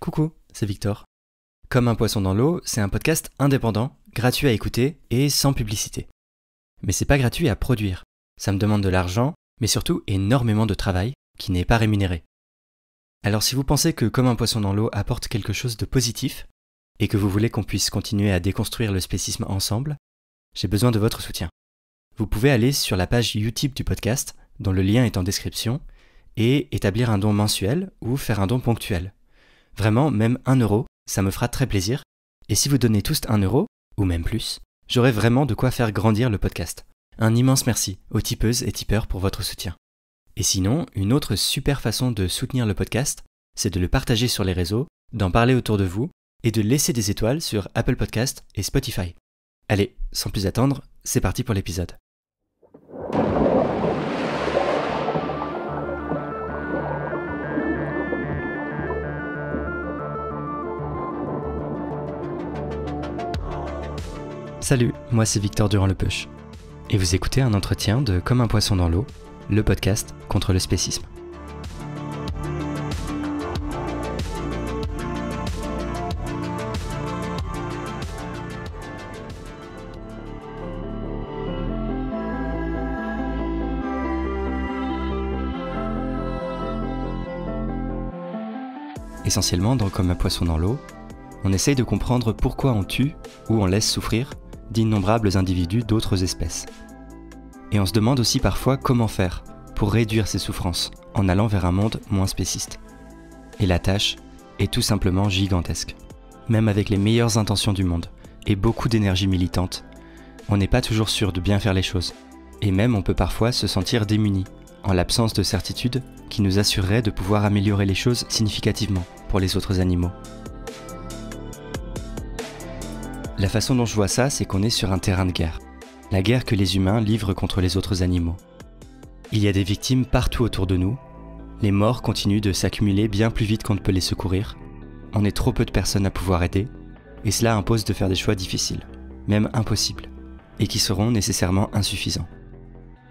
Coucou, c'est Victor. Comme un poisson dans l'eau, c'est un podcast indépendant, gratuit à écouter et sans publicité. Mais c'est pas gratuit à produire. Ça me demande de l'argent, mais surtout énormément de travail qui n'est pas rémunéré. Alors si vous pensez que Comme un poisson dans l'eau apporte quelque chose de positif et que vous voulez qu'on puisse continuer à déconstruire le spécisme ensemble, j'ai besoin de votre soutien. Vous pouvez aller sur la page Utip du podcast, dont le lien est en description, et établir un don mensuel ou faire un don ponctuel. Vraiment, même 1 euro, ça me fera très plaisir. Et si vous donnez tous 1 euro, ou même plus, j'aurai vraiment de quoi faire grandir le podcast. Un immense merci aux tipeuses et tipeurs pour votre soutien. Et sinon, une autre super façon de soutenir le podcast, c'est de le partager sur les réseaux, d'en parler autour de vous et de laisser des étoiles sur Apple Podcast et Spotify. Allez, sans plus attendre, c'est parti pour l'épisode. Salut, moi c'est Victor Durand-Lepeuch. Et vous écoutez un entretien de Comme un poisson dans l'eau, le podcast contre le spécisme. Essentiellement, dans Comme un poisson dans l'eau, on essaye de comprendre pourquoi on tue ou on laisse souffrir d'innombrables individus d'autres espèces. Et on se demande aussi parfois comment faire pour réduire ces souffrances en allant vers un monde moins spéciste. Et la tâche est tout simplement gigantesque. Même avec les meilleures intentions du monde et beaucoup d'énergie militante, on n'est pas toujours sûr de bien faire les choses. Et même on peut parfois se sentir démuni, en l'absence de certitude qui nous assurerait de pouvoir améliorer les choses significativement pour les autres animaux. La façon dont je vois ça, c'est qu'on est sur un terrain de guerre. La guerre que les humains livrent contre les autres animaux. Il y a des victimes partout autour de nous. Les morts continuent de s'accumuler bien plus vite qu'on ne peut les secourir. On est trop peu de personnes à pouvoir aider. Et cela impose de faire des choix difficiles, même impossibles, et qui seront nécessairement insuffisants.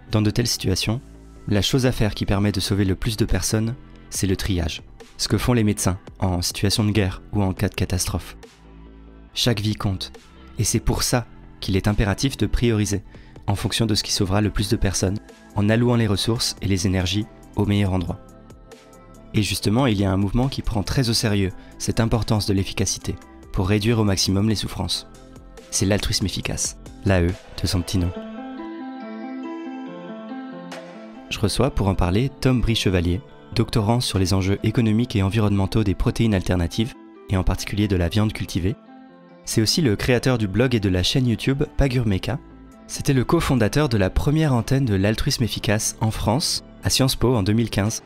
Dans de telles situations, la chose à faire qui permet de sauver le plus de personnes, c'est le triage. Ce que font les médecins en situation de guerre ou en cas de catastrophe. Chaque vie compte, et c'est pour ça qu'il est impératif de prioriser, en fonction de ce qui sauvera le plus de personnes, en allouant les ressources et les énergies au meilleur endroit. Et justement, il y a un mouvement qui prend très au sérieux cette importance de l'efficacité, pour réduire au maximum les souffrances. C'est l'altruisme efficace, l'AE de son petit nom. Je reçois pour en parler Tom Brie-Chevalier, doctorant sur les enjeux économiques et environnementaux des protéines alternatives, et en particulier de la viande cultivée. C'est aussi le créateur du blog et de la chaîne YouTube Pagur Meca. C'était le cofondateur de la première antenne de l'altruisme efficace en France, à Sciences Po en 2015.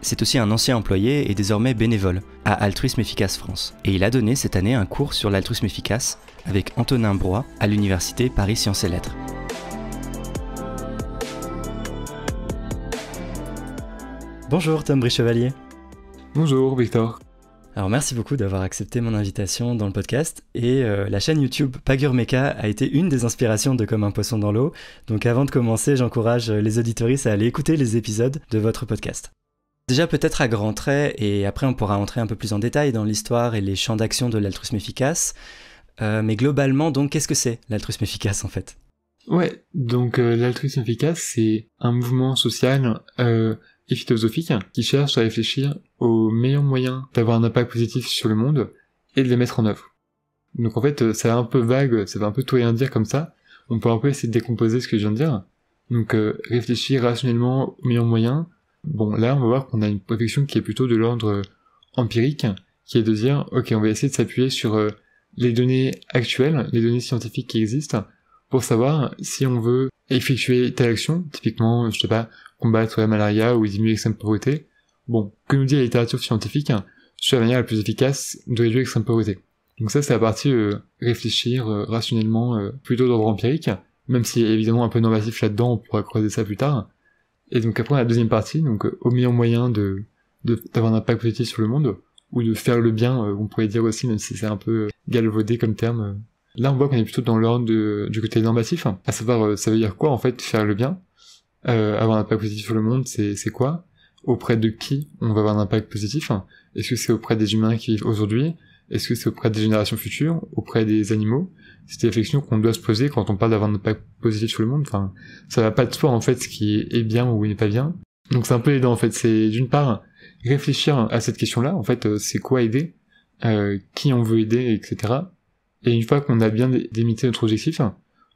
C'est aussi un ancien employé et désormais bénévole à Altruisme Efficace France. Et il a donné cette année un cours sur l'altruisme efficace avec Antonin Broye à l'université Paris Sciences et Lettres. Bonjour Tom Brie-Chevalier. Bonjour Victor. Alors merci beaucoup d'avoir accepté mon invitation dans le podcast et la chaîne YouTube Pagur Meca a été une des inspirations de Comme un poisson dans l'eau. Donc avant de commencer, j'encourage les auditoristes à aller écouter les épisodes de votre podcast. Déjà peut-être à grands traits et après on pourra entrer un peu plus en détail dans l'histoire et les champs d'action de l'altruisme efficace. Mais globalement donc qu'est-ce que c'est l'altruisme efficace en fait ? Ouais, donc l'altruisme efficace c'est un mouvement social et philosophique qui cherche à réfléchir aux meilleurs moyens d'avoir un impact positif sur le monde et de les mettre en œuvre. Donc en fait, c'est un peu vague, ça va un peu tout et rien dire comme ça. On peut un peu essayer de décomposer ce que je viens de dire. Donc réfléchir rationnellement aux meilleurs moyens. Bon, là on va voir qu'on a une réflexion qui est plutôt de l'ordre empirique, qui est de dire, ok, on va essayer de s'appuyer sur les données actuelles, les données scientifiques qui existent, pour savoir si on veut effectuer telle action, typiquement, je sais pas, combattre la malaria ou diminuer l'extrême pauvreté. Bon, que nous dit la littérature scientifique sur la manière la plus efficace de réduire l'extrême pauvreté. Donc ça, c'est la partie réfléchir rationnellement, plutôt d'ordre empirique, même si évidemment un peu normatif là-dedans, on pourra creuser ça plus tard. Et donc après, la deuxième partie, donc au meilleur moyen d'avoir un impact positif sur le monde, ou de faire le bien, on pourrait dire aussi, même si c'est un peu galvaudé comme terme. Là, on voit qu'on est plutôt dans l'ordre du côté normatif, à savoir, ça veut dire quoi en fait, faire le bien, avoir un impact positif sur le monde, c'est quoi? auprès de qui on va avoir un impact positif. Est-ce que c'est auprès des humains qui vivent aujourd'hui? Est-ce que c'est auprès des générations futures? Auprès des animaux? C'est des réflexions qu'on doit se poser quand on parle d'avoir un impact positif sur le monde. Enfin, ça va pas de soi, en fait, ce qui est bien ou n'est pas bien. Donc c'est un peu aidant, en fait. C'est, d'une part, réfléchir à cette question-là. En fait, c'est quoi aider? Qui on veut aider, etc. Et une fois qu'on a bien délimité notre objectif,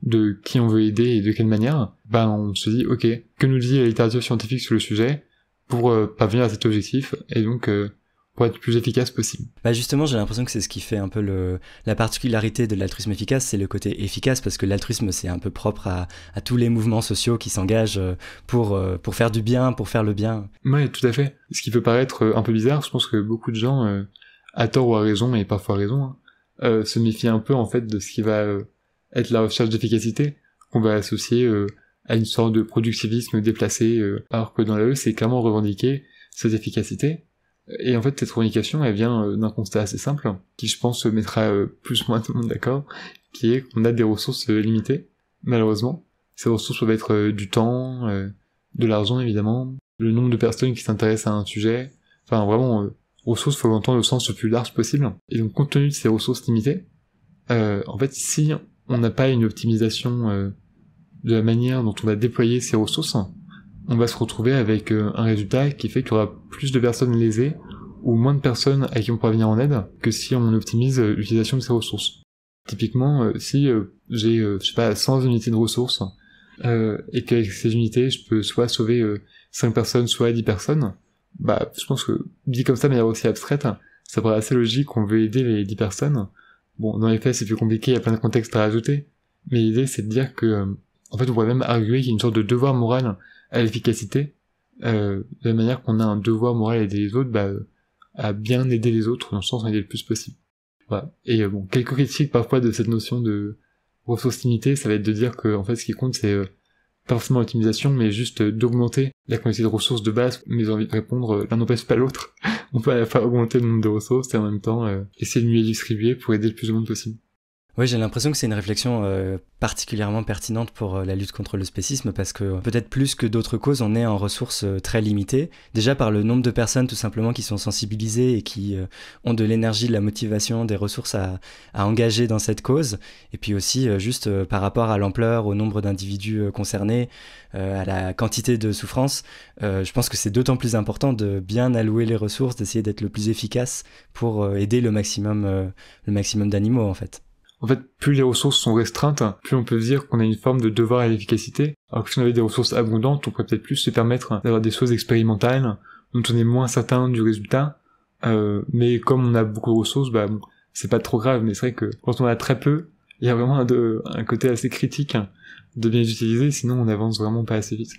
de qui on veut aider et de quelle manière, on se dit, ok, que nous dit la littérature scientifique sur le sujet pour parvenir à cet objectif, et donc pour être le plus efficace possible. Justement, j'ai l'impression que c'est ce qui fait un peu la particularité de l'altruisme efficace, c'est le côté efficace, parce que l'altruisme, c'est un peu propre à tous les mouvements sociaux qui s'engagent pour faire du bien, pour faire le bien. Ouais, tout à fait. Ce qui peut paraître un peu bizarre, je pense que beaucoup de gens, à tort ou à raison, et parfois à raison, se méfient un peu en fait de ce qui va être la recherche d'efficacité, qu'on va associer à une sorte de productivisme déplacé, alors que dans la E, c'est clairement revendiquer cette efficacité. Et en fait, cette revendication, elle vient d'un constat assez simple, qui je pense mettra plus ou moins tout le monde d'accord, qui est qu'on a des ressources limitées, malheureusement. Ces ressources peuvent être du temps, de l'argent évidemment, le nombre de personnes qui s'intéressent à un sujet, enfin vraiment, ressources, faut l'entendre au sens le plus large possible. Et donc, compte tenu de ces ressources limitées, en fait, si on n'a pas une optimisation de la manière dont on va déployer ces ressources, on va se retrouver avec un résultat qui fait qu'il y aura plus de personnes lésées ou moins de personnes à qui on pourra venir en aide que si on optimise l'utilisation de ces ressources. Typiquement, si j'ai, 100 unités de ressources, et qu'avec ces unités, je peux soit sauver 5 personnes, soit 10 personnes, je pense que, dit comme ça de manière aussi abstraite, ça paraît assez logique qu'on veut aider les 10 personnes. Bon, dans les faits, c'est plus compliqué, il y a plein de contextes à rajouter, mais l'idée, c'est de dire que, en fait, on pourrait même arguer qu'il y a une sorte de devoir moral à l'efficacité, de la manière qu'on a un devoir moral à aider les autres, à bien aider les autres, dans le sens où aider le plus possible. Voilà. Et quelques critiques parfois de cette notion de ressources limitées, ça va être de dire que, en fait, ce qui compte, c'est pas forcément l'optimisation, mais juste d'augmenter la quantité de ressources de base, mais j'ai envie de répondre, l'un n'empêche pas l'autre. On peut à la fois augmenter le nombre de ressources et en même temps essayer de mieux les distribuer pour aider le plus de monde possible. Oui, j'ai l'impression que c'est une réflexion particulièrement pertinente pour la lutte contre le spécisme, parce que peut-être plus que d'autres causes, on est en ressources très limitées. Déjà par le nombre de personnes tout simplement qui sont sensibilisées et qui ont de l'énergie, de la motivation, des ressources à engager dans cette cause. Et puis aussi juste par rapport à l'ampleur, au nombre d'individus concernés, à la quantité de souffrance. Je pense que c'est d'autant plus important de bien allouer les ressources, d'essayer d'être le plus efficace pour aider le maximum d'animaux en fait. En fait, plus les ressources sont restreintes, plus on peut dire qu'on a une forme de devoir à l'efficacité. Alors que si on avait des ressources abondantes, on pourrait peut-être plus se permettre d'avoir des choses expérimentales, dont on est moins certain du résultat. Mais comme on a beaucoup de ressources, c'est pas trop grave. Mais c'est vrai que quand on a très peu, il y a vraiment un côté assez critique de bien les utiliser, sinon on avance vraiment pas assez vite.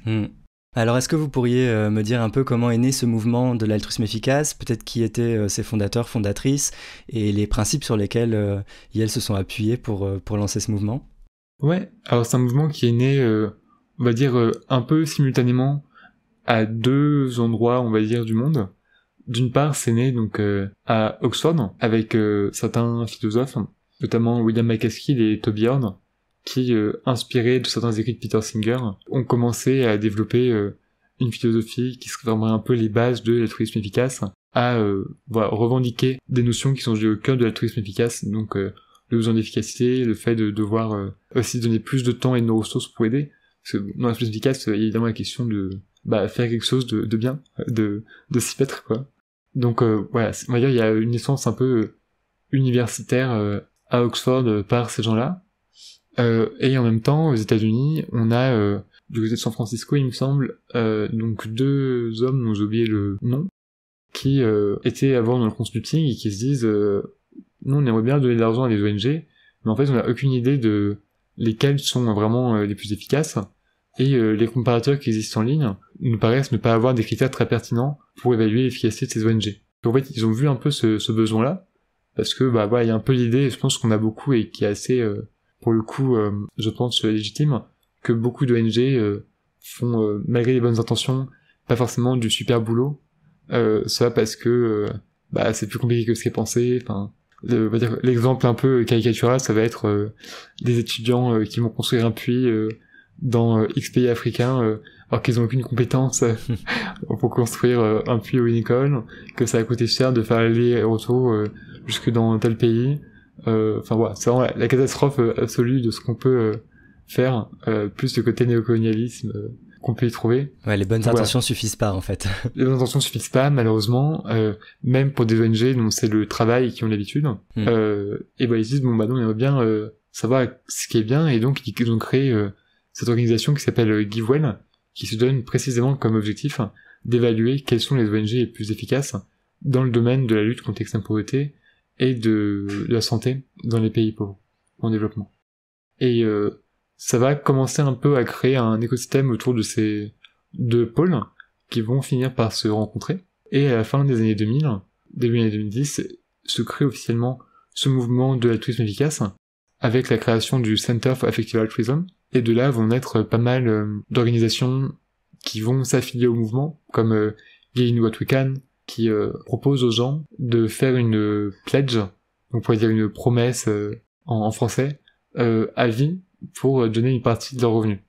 Alors, est-ce que vous pourriez me dire un peu comment est né ce mouvement de l'altruisme efficace, peut-être qui étaient ses fondateurs, fondatrices, et les principes sur lesquels elles se sont appuyées pour lancer ce mouvement? Ouais, alors c'est un mouvement qui est né, on va dire, un peu simultanément à deux endroits, on va dire, du monde. D'une part, c'est né donc à Oxford, avec certains philosophes, notamment William McCaskill et Toby Horn, qui, inspirés de certains écrits de Peter Singer, ont commencé à développer une philosophie qui formerait un peu les bases de l'altruisme efficace, à revendiquer des notions qui sont au cœur de l'altruisme efficace, donc le besoin d'efficacité, le fait de devoir aussi donner plus de temps et de nos ressources pour aider, parce que dans l'altruisme efficace, il y a évidemment la question de faire quelque chose de bien, de s'y mettre, quoi. Donc voilà, on va dire il y a une naissance un peu universitaire à Oxford par ces gens-là. Et en même temps, aux États-Unis, on a du côté de San Francisco, il me semble, donc deux hommes dont j'ai oublié le nom, qui étaient avant dans le consulting et qui se disent nous on aimerait bien donner de l'argent à des ONG, mais en fait on n'a aucune idée de lesquels sont vraiment les plus efficaces, et les comparateurs qui existent en ligne nous paraissent ne pas avoir des critères très pertinents pour évaluer l'efficacité de ces ONG. Donc en fait ils ont vu un peu ce besoin-là, parce que il y a un peu l'idée, je pense qu'on a beaucoup et qui est assez pour le coup, je pense légitime, que beaucoup d'ONG font, malgré les bonnes intentions, pas forcément du super boulot, ça parce que c'est plus compliqué que ce qui est pensé. Enfin, on va dire l'exemple un peu caricatural, ça va être des étudiants qui vont construire un puits dans X pays africains, alors qu'ils ont aucune compétence pour construire un puits ou une école, que ça a coûté cher de faire aller-retour jusque dans tel pays. Enfin voilà, c'est vraiment la catastrophe absolue de ce qu'on peut faire, plus le côté néocolonialisme qu'on peut y trouver. Ouais, les bonnes intentions suffisent pas en fait. Les bonnes intentions suffisent pas, malheureusement, même pour des ONG dont c'est le travail qui ont l'habitude. Et bah ils disent bon bah non, on aimerait bien savoir ce qui est bien, et donc ils ont créé cette organisation qui s'appelle GiveWell, qui se donne précisément comme objectif d'évaluer quelles sont les ONG les plus efficaces dans le domaine de la lutte contre l'extrême pauvreté et de la santé dans les pays pauvres en développement. Et ça va commencer un peu à créer un écosystème autour de ces deux pôles qui vont finir par se rencontrer. Et à la fin des années 2000, début des années 2010, se crée officiellement ce mouvement de l'altruisme efficace avec la création du Center for Effective Altruism. Et de là vont naître pas mal d'organisations qui vont s'affilier au mouvement, comme Gain What We Can, qui propose aux gens de faire une pledge, on pourrait dire une promesse en français, à vie, pour donner une partie de leurs revenus.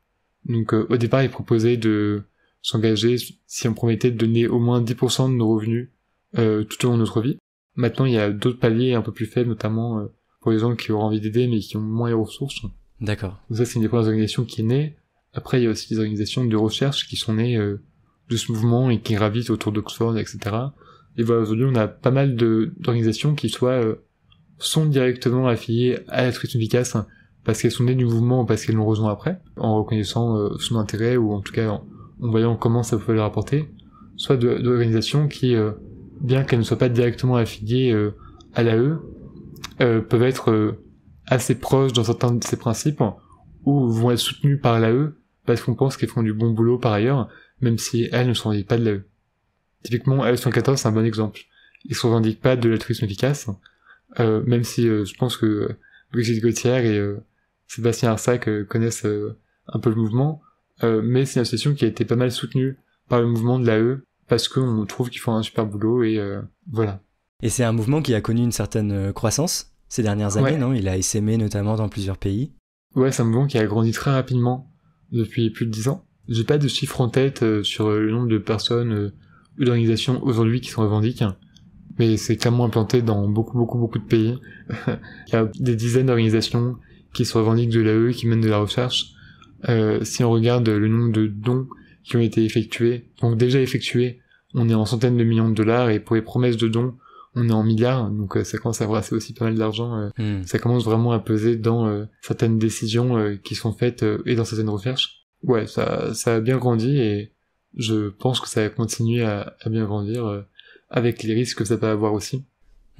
Donc au départ, ils proposaient de s'engager si on promettait de donner au moins 10% de nos revenus tout au long de notre vie. Maintenant, il y a d'autres paliers un peu plus faibles, notamment pour les gens qui auront envie d'aider mais qui ont moins les ressources. D'accord. Donc ça, c'est une des premières organisations qui est née. Après, il y a aussi des organisations de recherche qui sont nées de ce mouvement et qui gravitent autour d'Oxford, etc. Et voilà, aujourd'hui, on a pas mal d'organisations qui sont directement affiliées à l'altruisme efficace parce qu'elles sont nées du mouvement ou parce qu'elles l'ont rejoint après, en reconnaissant son intérêt ou en tout cas en voyant comment ça pouvait leur apporter, soit d'organisations qui, bien qu'elles ne soient pas directement affiliées à l'AE, peuvent être assez proches dans certains de ces principes ou vont être soutenues par l'AE parce qu'on pense qu'elles font du bon boulot par ailleurs, même si elles ne se revendiquent pas de l'AE. Typiquement, L114, c'est un bon exemple. Ils se revendiquent pas de l'altruisme efficace, même si je pense que Brigitte Gauthier et Sébastien Arsac connaissent un peu le mouvement, mais c'est une association qui a été pas mal soutenue par le mouvement de l'AE parce qu'on trouve qu'ils font un super boulot et voilà. Et c'est un mouvement qui a connu une certaine croissance ces dernières années, non ? Il a essaimé notamment dans plusieurs pays. Ouais, c'est un mouvement qui a grandi très rapidement depuis plus de 10 ans. J'ai pas de chiffres en tête sur le nombre de personnes ou d'organisations aujourd'hui qui s'en revendiquent, mais c'est clairement implanté dans beaucoup de pays. Il y a des dizaines d'organisations qui se revendiquent de l'AE, qui mènent de la recherche. Si on regarde le nombre de dons qui ont été effectués, donc déjà effectués, on est en centaines de millions de dollars, et pour les promesses de dons, on est en milliards, donc ça commence à brasser aussi pas mal d'argent. Ça commence vraiment à peser dans certaines décisions qui sont faites et dans certaines recherches. Ouais, ça a bien grandi, et je pense que ça va continuer à bien grandir avec les risques que ça peut avoir aussi.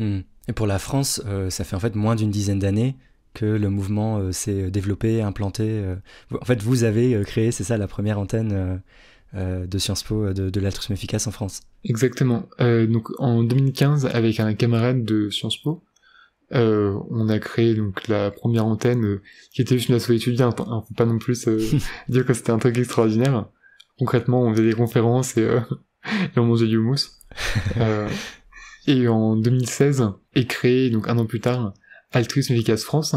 Et pour la France, ça fait en fait moins d'une dizaine d'années que le mouvement s'est développé, implanté. En fait, vous avez créé, c'est ça, la première antenne de Sciences Po de l'altruisme efficace en France. Exactement. Donc en 2015, avec un camarade de Sciences Po, on a créé donc la première antenne qui était juste une asso étudiante. Hein, faut pas non plus dire que c'était un truc extraordinaire. Concrètement, on faisait des conférences et on mangeait du houmous. Et en 2016 est créé, donc un an plus tard, Altruisme Efficace France,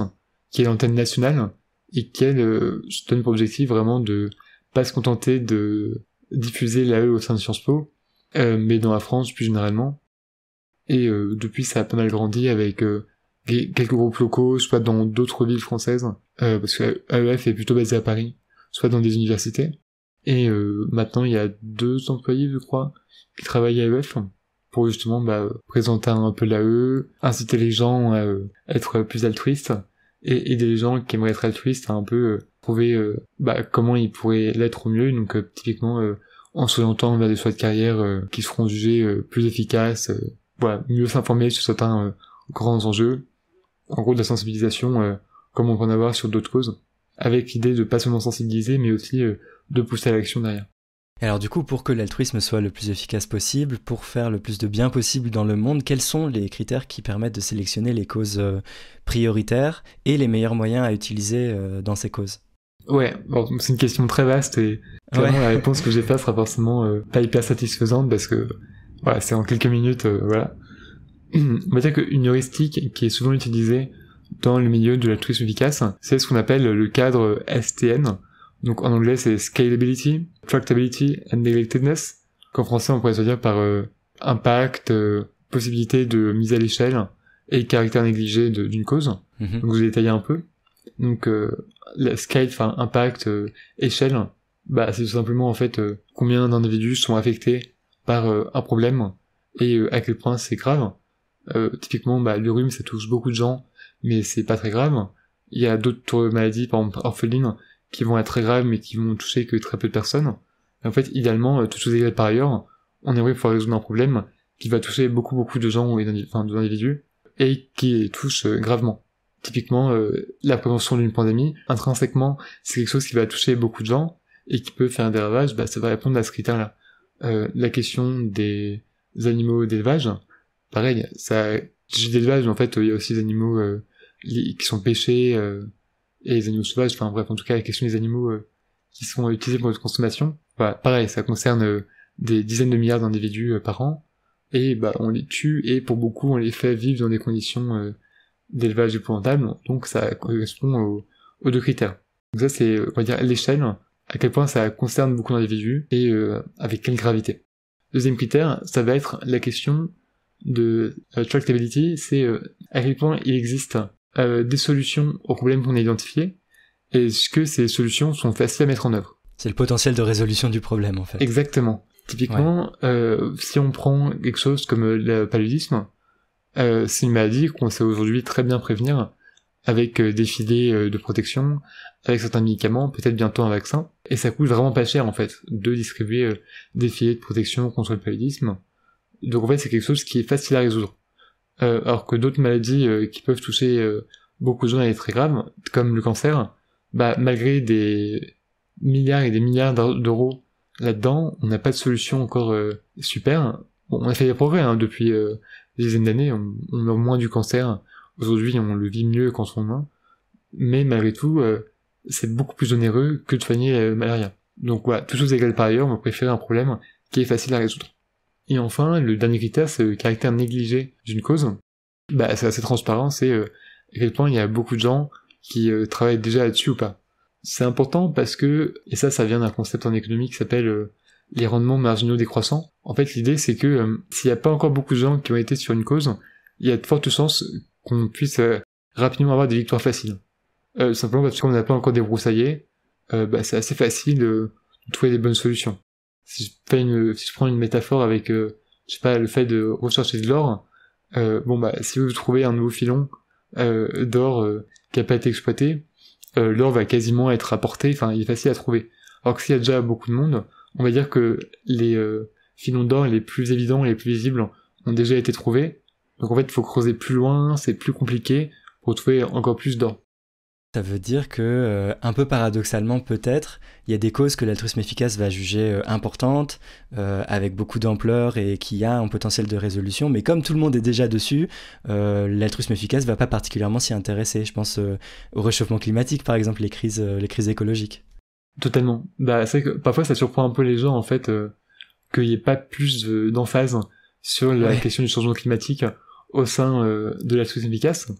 qui est l'antenne nationale et qui se donne pour objectif vraiment de pas se contenter de diffuser l'AE au sein de Sciences Po, mais dans la France plus généralement. Et depuis, ça a pas mal grandi avec quelques groupes locaux, soit dans d'autres villes françaises, parce que AEF est plutôt basé à Paris, soit dans des universités. Et maintenant, il y a 2 employés, je crois, qui travaillent à AEF pour justement présenter un peu l'AE, inciter les gens à être plus altruistes, et aider les gens qui aimeraient être altruistes à un peu trouver comment ils pourraient l'être au mieux. Donc typiquement en s'orientant vers des choix de carrière qui seront jugés plus efficaces, mieux s'informer sur certains grands enjeux, en gros de la sensibilisation comme on peut en avoir sur d'autres causes, avec l'idée de pas seulement sensibiliser mais aussi de pousser à l'action derrière. Et alors du coup, pour que l'altruisme soit le plus efficace possible, pour faire le plus de bien possible dans le monde, quels sont les critères qui permettent de sélectionner les causes prioritaires et les meilleurs moyens à utiliser dans ces causes ? Ouais, bon, c'est une question très vaste et clairement la réponse que j'ai faite sera forcément pas hyper satisfaisante parce que c'est en quelques minutes, voilà. On va dire qu'une heuristique qui est souvent utilisée dans le milieu de l'altruisme efficace, c'est ce qu'on appelle le cadre STN, Donc en anglais c'est scalability, tractability and neglectedness, qu'en français on pourrait se dire par impact, possibilité de mise à l'échelle et caractère négligé d'une cause. Donc vous détaillez un peu. Donc la scale, enfin impact, échelle, bah c'est tout simplement en fait combien d'individus sont affectés par un problème et à quel point c'est grave. Typiquement bah le rhume ça touche beaucoup de gens mais c'est pas très grave. Il y a d'autres maladies par exemple orphelines qui vont être très graves mais qui vont toucher que très peu de personnes. Et en fait idéalement toutes choses égales par ailleurs, on aimerait pouvoir résoudre un problème qui va toucher beaucoup de gens enfin d'individus et qui touche gravement. Typiquement, la prévention d'une pandémie, intrinsèquement, c'est quelque chose qui va toucher beaucoup de gens et qui peut faire des ravages, bah, ça va répondre à ce critère-là. La question des animaux d'élevage, pareil, j'ai d'élevage, mais en fait, il y a aussi des animaux qui sont pêchés et les animaux sauvages, enfin bref, en tout cas, la question des animaux qui sont utilisés pour notre consommation, bah, pareil, ça concerne des dizaines de milliards d'individus par an, et bah, on les tue, et pour beaucoup, on les fait vivre dans des conditions d'élevage épouvantable, donc ça correspond aux deux critères. Donc ça c'est, on va dire, l'échelle, à quel point ça concerne beaucoup d'individus et avec quelle gravité. Deuxième critère, ça va être la question de tractability, c'est à quel point il existe des solutions aux problèmes qu'on a identifiés, et est-ce que ces solutions sont faciles à mettre en œuvre. C'est le potentiel de résolution du problème en fait. Exactement. Typiquement, si on prend quelque chose comme le paludisme, c'est une maladie qu'on sait aujourd'hui très bien prévenir avec des filets de protection, avec certains médicaments, peut-être bientôt un vaccin, et ça coûte vraiment pas cher en fait de distribuer des filets de protection contre le paludisme. Donc en fait c'est quelque chose qui est facile à résoudre. Alors que d'autres maladies qui peuvent toucher beaucoup de gens et être très graves, comme le cancer, bah malgré des milliards et des milliards d'euros là-dedans, on n'a pas de solution encore super. Bon, on a fait des progrès depuis des dizaines d'années, on meurt moins du cancer, aujourd'hui on le vit mieux quand on en a, mais malgré tout, c'est beaucoup plus onéreux que de soigner la malaria. Donc voilà, toutes choses égales par ailleurs, on va préférer un problème qui est facile à résoudre. Et enfin, le dernier critère, c'est le caractère négligé d'une cause. Bah, c'est assez transparent, c'est à quel point il y a beaucoup de gens qui travaillent déjà là-dessus ou pas. C'est important parce que, et ça vient d'un concept en économie qui s'appelle les rendements marginaux décroissants. En fait, l'idée, c'est que s'il n'y a pas encore beaucoup de gens qui ont été sur une cause, il y a de fortes chances qu'on puisse rapidement avoir des victoires faciles. Simplement parce qu'on n'a pas encore débroussaillé, bah, c'est assez facile de trouver des bonnes solutions. Si je prends une métaphore avec, je sais pas, le fait de rechercher de l'or, bon bah, si vous trouvez un nouveau filon d'or qui a pas été exploité, l'or va quasiment être apporté, enfin, il est facile à trouver. Alors que s'il y a déjà beaucoup de monde, on va dire que les filons d'or les plus évidents, les plus visibles, ont déjà été trouvés. Donc en fait, il faut creuser plus loin, c'est plus compliqué pour trouver encore plus d'or. Ça veut dire que, un peu paradoxalement peut-être, il y a des causes que l'altruisme efficace va juger importantes, avec beaucoup d'ampleur et qui a un potentiel de résolution, mais comme tout le monde est déjà dessus, l'altruisme efficace va pas particulièrement s'y intéresser. Je pense au réchauffement climatique par exemple, les crises écologiques. Totalement. Bah c'est vrai que parfois ça surprend un peu les gens en fait qu'il n'y ait pas plus d'emphase sur la question du changement climatique au sein de l'altruisme efficace.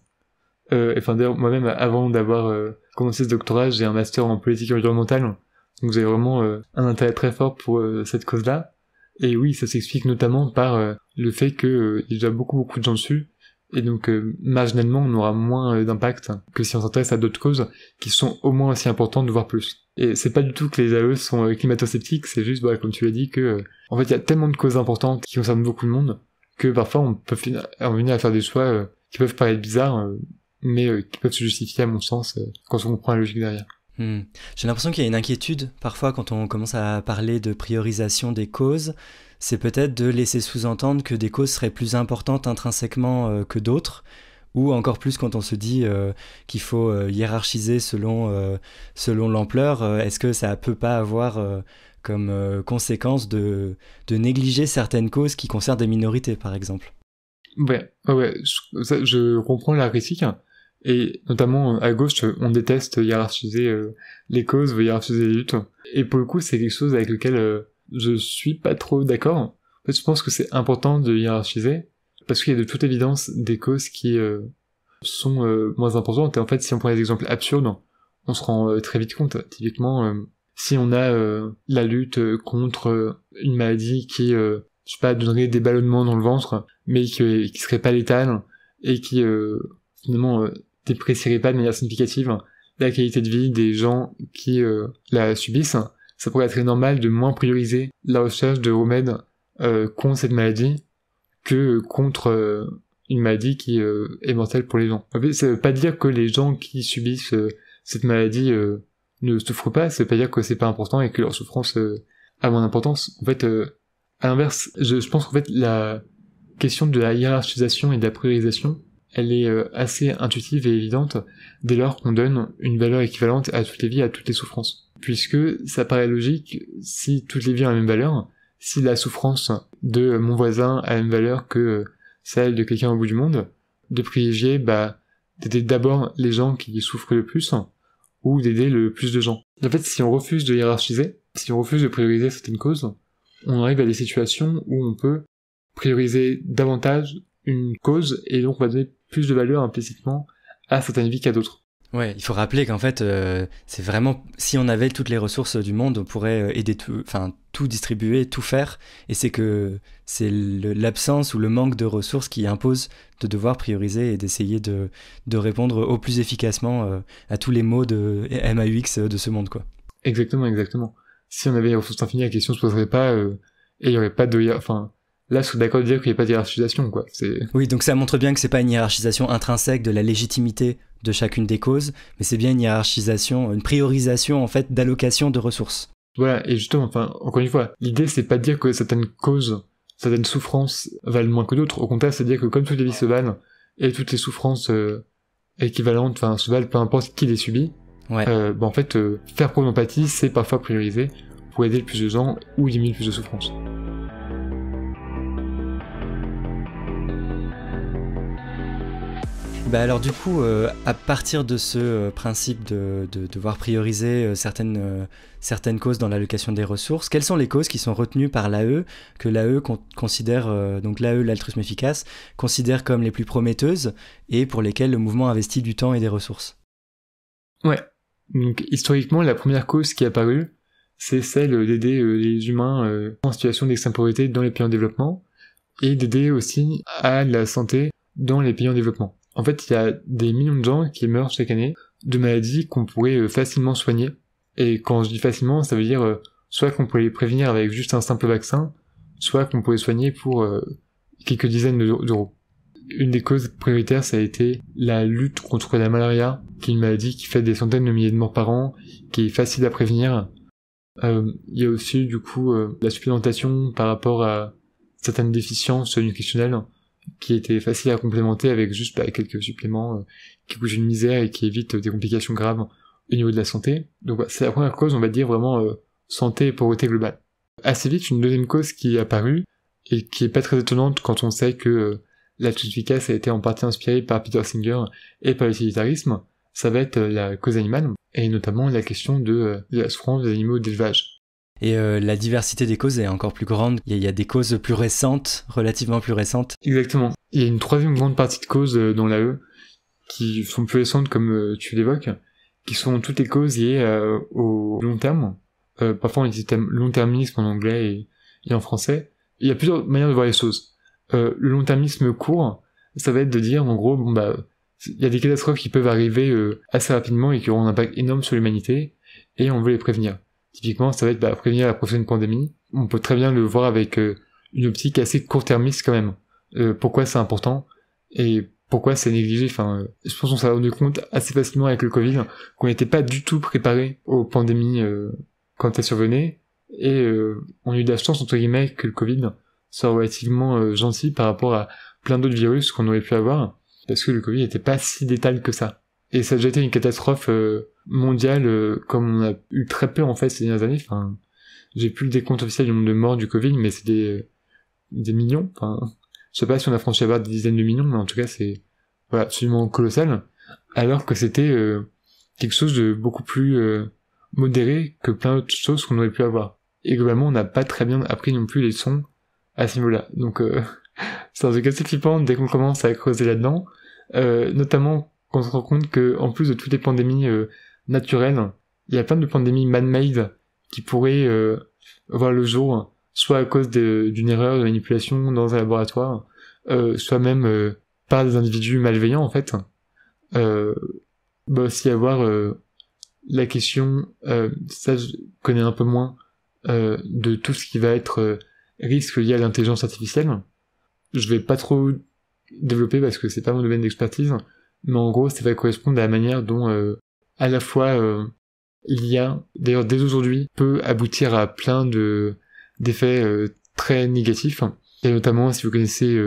Enfin d'ailleurs moi-même avant d'avoir commencé ce doctorat, j'ai un master en politique environnementale, donc j'ai vraiment un intérêt très fort pour cette cause-là. Et oui, ça s'explique notamment par le fait que il y a beaucoup de gens dessus, et donc marginalement on aura moins d'impact que si on s'intéresse à d'autres causes qui sont au moins aussi importantes, voire plus. Et c'est pas du tout que les AE sont climato-sceptiques, c'est juste comme tu l'as dit que en fait il y a tellement de causes importantes qui concernent beaucoup de monde que parfois on peut en venir à faire des choix qui peuvent paraître bizarres, mais qui peuvent se justifier à mon sens quand on comprend la logique derrière. J'ai l'impression qu'il y a une inquiétude parfois quand on commence à parler de priorisation des causes, c'est peut-être de laisser sous-entendre que des causes seraient plus importantes intrinsèquement que d'autres, ou encore plus quand on se dit qu'il faut hiérarchiser selon l'ampleur. Est-ce que ça peut pas avoir comme conséquence de négliger certaines causes qui concernent des minorités par exemple? Ouais, je comprends la critique. Et notamment à gauche, on déteste hiérarchiser les causes, hiérarchiser les luttes. Et pour le coup, c'est quelque chose avec lequel je suis pas trop d'accord. En fait, je pense que c'est important de hiérarchiser, parce qu'il y a de toute évidence des causes qui sont moins importantes. Et en fait, si on prend des exemples absurdes, on se rend très vite compte. Typiquement, si on a la lutte contre une maladie qui, je sais pas, donnerait des ballonnements dans le ventre, mais qui serait pas létale, et qui finalement déprécierait pas de manière significative la qualité de vie des gens qui la subissent, ça pourrait être normal de moins prioriser la recherche de remèdes contre cette maladie que contre une maladie qui est mortelle pour les gens. En fait, ça veut pas dire que les gens qui subissent cette maladie ne souffrent pas, ça veut pas dire que c'est pas important et que leur souffrance a moins d'importance. En fait, à l'inverse, je pense qu'en fait la question de la hiérarchisation et de la priorisation, elle est assez intuitive et évidente dès lors qu'on donne une valeur équivalente à toutes les vies, à toutes les souffrances. Puisque ça paraît logique, si toutes les vies ont la même valeur, si la souffrance de mon voisin a la même valeur que celle de quelqu'un au bout du monde, de privilégier d'aider d'abord les gens qui souffrent le plus, ou d'aider le plus de gens. En fait, si on refuse de hiérarchiser, si on refuse de prioriser certaines causes, on arrive à des situations où on peut prioriser davantage une cause, et donc on va donner plus de valeur implicitement à certaines vies qu'à d'autres. Ouais, il faut rappeler qu'en fait, c'est vraiment, si on avait toutes les ressources du monde, on pourrait aider tout distribuer, tout faire, et c'est que c'est l'absence ou le manque de ressources qui impose de devoir prioriser et d'essayer de répondre au plus efficacement à tous les maux de MAUX de ce monde, quoi. Exactement. Si on avait les ressources infinies, la question se poserait pas, et il y aurait pas de... Là, je suis d'accord de dire qu'il n'y a pas de hiérarchisation, quoi. Oui, donc ça montre bien que c'est pas une hiérarchisation intrinsèque de la légitimité de chacune des causes, mais c'est bien une hiérarchisation, une priorisation, en fait, d'allocation de ressources. Voilà, et justement, encore une fois, l'idée, c'est pas de dire que certaines causes, certaines souffrances valent moins que d'autres. Au contraire, c'est de dire que comme toutes les vies se valent, et toutes les souffrances équivalentes, se valent, peu importe qui les subit, ouais. En fait, faire preuve d'empathie, c'est parfois prioriser pour aider le plus de gens ou diminuer le plus de souffrances. Alors du coup, à partir de ce principe de devoir prioriser certaines causes dans l'allocation des ressources, quelles sont les causes qui sont retenues par l'AE, que l'AE considère, donc l'AE, l'altruisme efficace, considère comme les plus prometteuses et pour lesquelles le mouvement investit du temps et des ressources? Ouais, donc historiquement, la première cause qui est apparue, c'est celle d'aider les humains en situation d'extrême pauvreté dans les pays en développement, et d'aider aussi à la santé dans les pays en développement. En fait, il y a des millions de gens qui meurent chaque année de maladies qu'on pourrait facilement soigner. Et quand je dis facilement, ça veut dire soit qu'on pourrait les prévenir avec juste un simple vaccin, soit qu'on pourrait soigner pour quelques dizaines d'euros. Une des causes prioritaires, ça a été la lutte contre la malaria, qui est une maladie qui fait des centaines de milliers de morts par an, qui est facile à prévenir. Il y a aussi, du coup, la supplémentation par rapport à certaines déficiences nutritionnelles, qui était facile à complémenter avec juste quelques suppléments qui coûtent une misère et qui évitent des complications graves au niveau de la santé. Donc c'est la première cause, on va dire vraiment santé et pauvreté globale. Assez vite, une deuxième cause qui est apparue et qui est pas très étonnante quand on sait que l'altruisme efficace a été en partie inspirée par Peter Singer et par l'utilitarisme, ça va être la cause animale et notamment la question de la souffrance des animaux d'élevage. Et la diversité des causes est encore plus grande. Il y a des causes plus récentes, relativement plus récentes. Exactement. Il y a une troisième grande partie de causes dans l'AE qui sont plus récentes comme tu l'évoques, qui sont toutes les causes liées au long terme. Parfois on dit long-termisme en anglais et en français. Il y a plusieurs manières de voir les choses. Le long-termisme court, ça va être de dire en gros, il y a des catastrophes qui peuvent arriver assez rapidement et qui auront un impact énorme sur l'humanité et on veut les prévenir. Typiquement, ça va être prévenir la prochaine pandémie. On peut très bien le voir avec une optique assez court-termiste quand même. Pourquoi c'est important et pourquoi c'est négligé. Je pense qu'on s'est rendu compte assez facilement avec le Covid qu'on n'était pas du tout préparé aux pandémies quand elles survenaient et on a eu de la chance entre guillemets que le Covid soit relativement gentil par rapport à plein d'autres virus qu'on aurait pu avoir parce que le Covid n'était pas si létal que ça. Et ça a déjà été une catastrophe mondiale, comme on a eu très peu en fait ces dernières années. J'ai plus le décompte officiel du nombre de morts du Covid, mais c'est des millions. Je sais pas si on a franchi à des dizaines de millions, mais en tout cas c'est absolument colossal. Alors que c'était quelque chose de beaucoup plus modéré que plein d'autres choses qu'on aurait pu avoir. Et globalement, on n'a pas très bien appris non plus les leçons à ce niveau-là. Donc c'est un truc assez flippant dès qu'on commence à creuser là-dedans, notamment quand on se rend compte que en plus de toutes les pandémies naturelles. Il y a plein de pandémies man-made qui pourraient voir le jour, soit à cause d'une erreur de manipulation dans un laboratoire, soit même par des individus malveillants en fait. Aussi avoir la question, ça je connais un peu moins, de tout ce qui va être risque lié à l'intelligence artificielle. Je vais pas trop développer parce que c'est pas mon domaine d'expertise, mais en gros ça va correspondre à la manière dont à la fois l'IA, d'ailleurs dès aujourd'hui, peut aboutir à plein d'effets très négatifs, et notamment si vous connaissez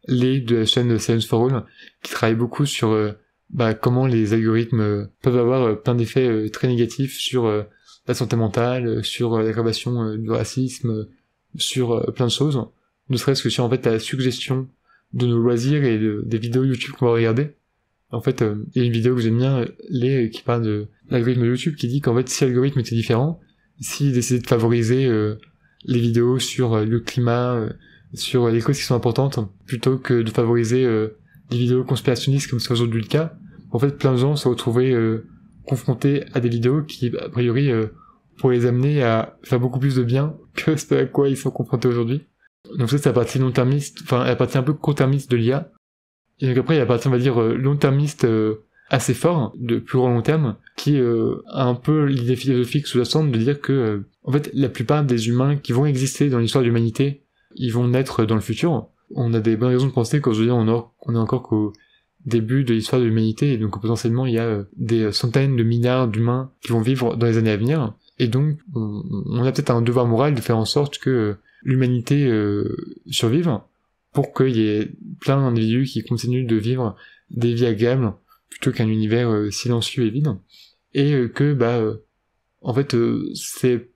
les de la chaîne Science for All, qui travaille beaucoup sur comment les algorithmes peuvent avoir plein d'effets très négatifs sur la santé mentale, sur l'aggravation du racisme, sur plein de choses, ne serait-ce que sur en fait la suggestion de nos loisirs et des vidéos YouTube qu'on va regarder. En fait, il y a une vidéo que j'aime bien, qui parle de l'algorithme de YouTube, qui dit qu'en fait, si l'algorithme était différent, s'il décidait de favoriser les vidéos sur le climat, sur les causes qui sont importantes, plutôt que de favoriser des vidéos conspirationnistes comme c'est aujourd'hui le cas, en fait, plein de gens se retrouvaient confrontés à des vidéos qui, a priori, pourraient les amener à faire beaucoup plus de bien que ce à quoi ils sont confrontés aujourd'hui. Donc ça, c'est la partie long-termiste, enfin, la partie un peu court-termiste de l'IA. Et donc après, il y a la partie, on va dire, long-termiste assez fort, de plus grand long terme, qui a un peu l'idée philosophique sous-jacente de dire que, en fait, la plupart des humains qui vont exister dans l'histoire de l'humanité, ils vont naître dans le futur. On a des bonnes raisons de penser qu'aujourd'hui, on est encore qu'au début de l'histoire de l'humanité, et donc potentiellement, il y a des centaines de milliards d'humains qui vont vivre dans les années à venir. Et donc, on a peut-être un devoir moral de faire en sorte que l'humanité survive, pour qu'il y ait plein d'individus qui continuent de vivre des vies agréables plutôt qu'un univers silencieux et vide, et que en fait c'est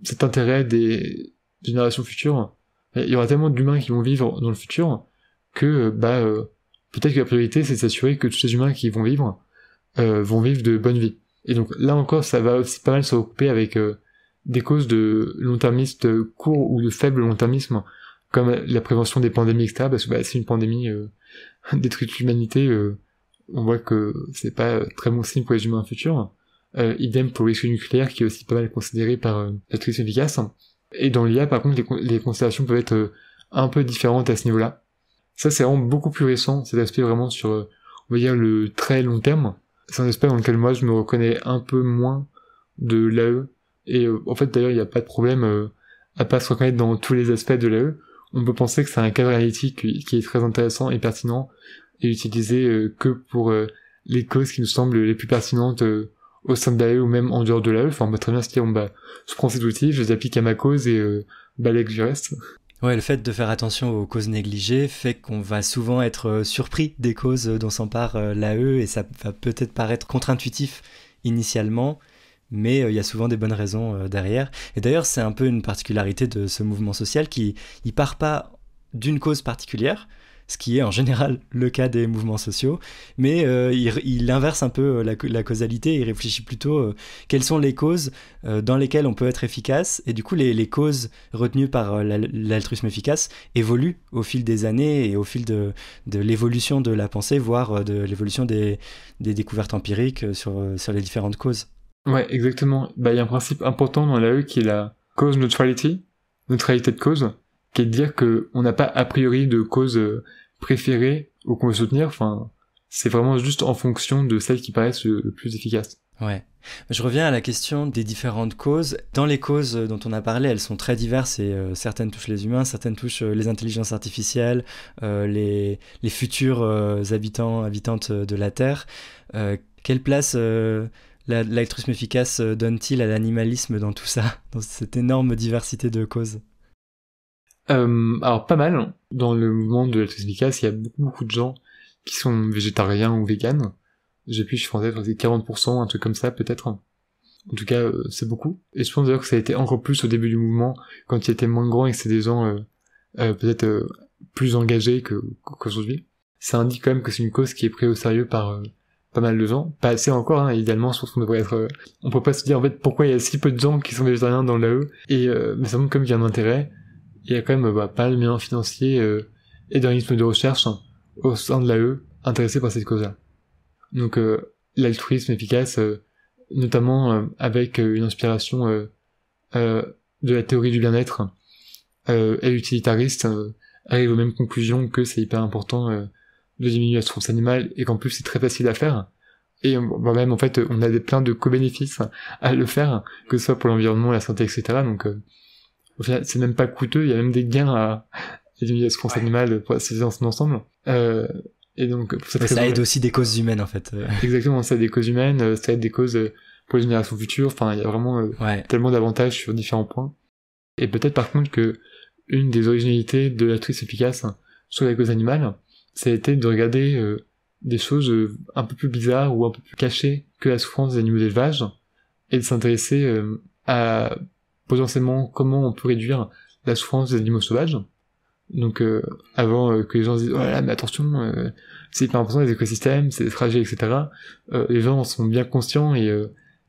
cet intérêt des générations futures, il y aura tellement d'humains qui vont vivre dans le futur que peut-être que la priorité c'est de s'assurer que tous ces humains qui vont vivre de bonnes vies. Et donc là encore ça va aussi pas mal se recouper avec des causes de long-termistes courts ou de faible long-termisme, comme la prévention des pandémies, etc., parce que si une pandémie détruit toute l'humanité, on voit que c'est pas très bon signe pour les humains futurs. Idem pour le risque nucléaire, qui est aussi pas mal considéré par l'altruisme efficace. Et dans l'IA, par contre, les considérations peuvent être un peu différentes à ce niveau-là. Ça, c'est vraiment beaucoup plus récent, cet aspect vraiment sur, on va dire, le très long terme. C'est un aspect dans lequel moi, je me reconnais un peu moins de l'AE. Et en fait, d'ailleurs, il n'y a pas de problème à pas se reconnaître dans tous les aspects de l'AE. On peut penser que c'est un cadre analytique qui est très intéressant et pertinent, et utilisé que pour les causes qui nous semblent les plus pertinentes au sein de l'AE ou même en dehors de l'AE. Enfin, on peut très bien se dire, je prends ces outils, je les applique à ma cause et balaye du reste. Ouais, le fait de faire attention aux causes négligées fait qu'on va souvent être surpris des causes dont s'empare l'AE, et ça va peut-être paraître contre-intuitif initialement, mais il y a souvent des bonnes raisons derrière. Et d'ailleurs, c'est un peu une particularité de ce mouvement social qui ne part pas d'une cause particulière, ce qui est en général le cas des mouvements sociaux, mais il inverse un peu la causalité, il réfléchit plutôt quelles sont les causes dans lesquelles on peut être efficace, et du coup les causes retenues par l'altruisme efficace évoluent au fil des années et au fil de l'évolution de la pensée, voire de l'évolution des découvertes empiriques sur les différentes causes. Ouais, exactement. Il y a un principe important dans l'AE qui est la cause neutrality, neutralité de cause, qui est de dire que on n'a pas a priori de cause préférée ou qu'on veut soutenir. Enfin, c'est vraiment juste en fonction de celles qui paraissent le plus efficaces. Ouais. Je reviens à la question des différentes causes. Dans les causes dont on a parlé, elles sont très diverses, et certaines touchent les humains, certaines touchent les intelligences artificielles, les futurs habitantes de la Terre. Quelle place l'altruisme efficace donne-t-il à l'animalisme dans tout ça, dans cette énorme diversité de causes? Alors pas mal. Dans le mouvement de l'altruisme efficace, il y a beaucoup de gens qui sont végétariens ou véganes. Je suis en tête, c'est 40%, un truc comme ça peut-être. En tout cas, c'est beaucoup. Et je pense d'ailleurs que ça a été encore plus au début du mouvement, quand il était moins grand et que c'était des gens peut-être plus engagés qu'aujourd'hui. Ça indique quand même que c'est une cause qui est prise au sérieux par pas mal de gens. Pas assez encore, hein, idéalement, je pense qu'on devrait être... on peut pas se dire en fait pourquoi il y a si peu de gens qui sont végétariens dans l'AE, et mais ça montre comme qu'il y a un intérêt. Il y a quand même pas mal de moyens financiers et d'organismes de recherche au sein de l'AE intéressés par cette cause-là. Donc l'altruisme efficace notamment avec une inspiration de la théorie du bien-être et utilitariste, arrive aux mêmes conclusions que c'est hyper important de diminuer la souffrance animale et qu'en plus c'est très facile à faire. Et même en fait on a plein de co-bénéfices à le faire, que ce soit pour l'environnement, la santé, etc. Donc au final c'est même pas coûteux, il y a même des gains à diminuer la souffrance animale pour la société ensemble. Et donc pour cette raison, ça aide aussi des causes humaines en fait. Exactement, ça aide des causes humaines, ça aide des causes pour les générations futures. Enfin il y a vraiment tellement d'avantages sur différents points. Et peut-être par contre que une des originalités de l'altruisme efficace sur la cause animale, ça a été de regarder des choses un peu plus bizarres ou un peu plus cachées que la souffrance des animaux d'élevage, et de s'intéresser à potentiellement comment on peut réduire la souffrance des animaux sauvages. Donc avant que les gens se disent « Oh là là, mais attention, c'est hyper important les écosystèmes, c'est fragile, etc. » Les gens en sont bien conscients et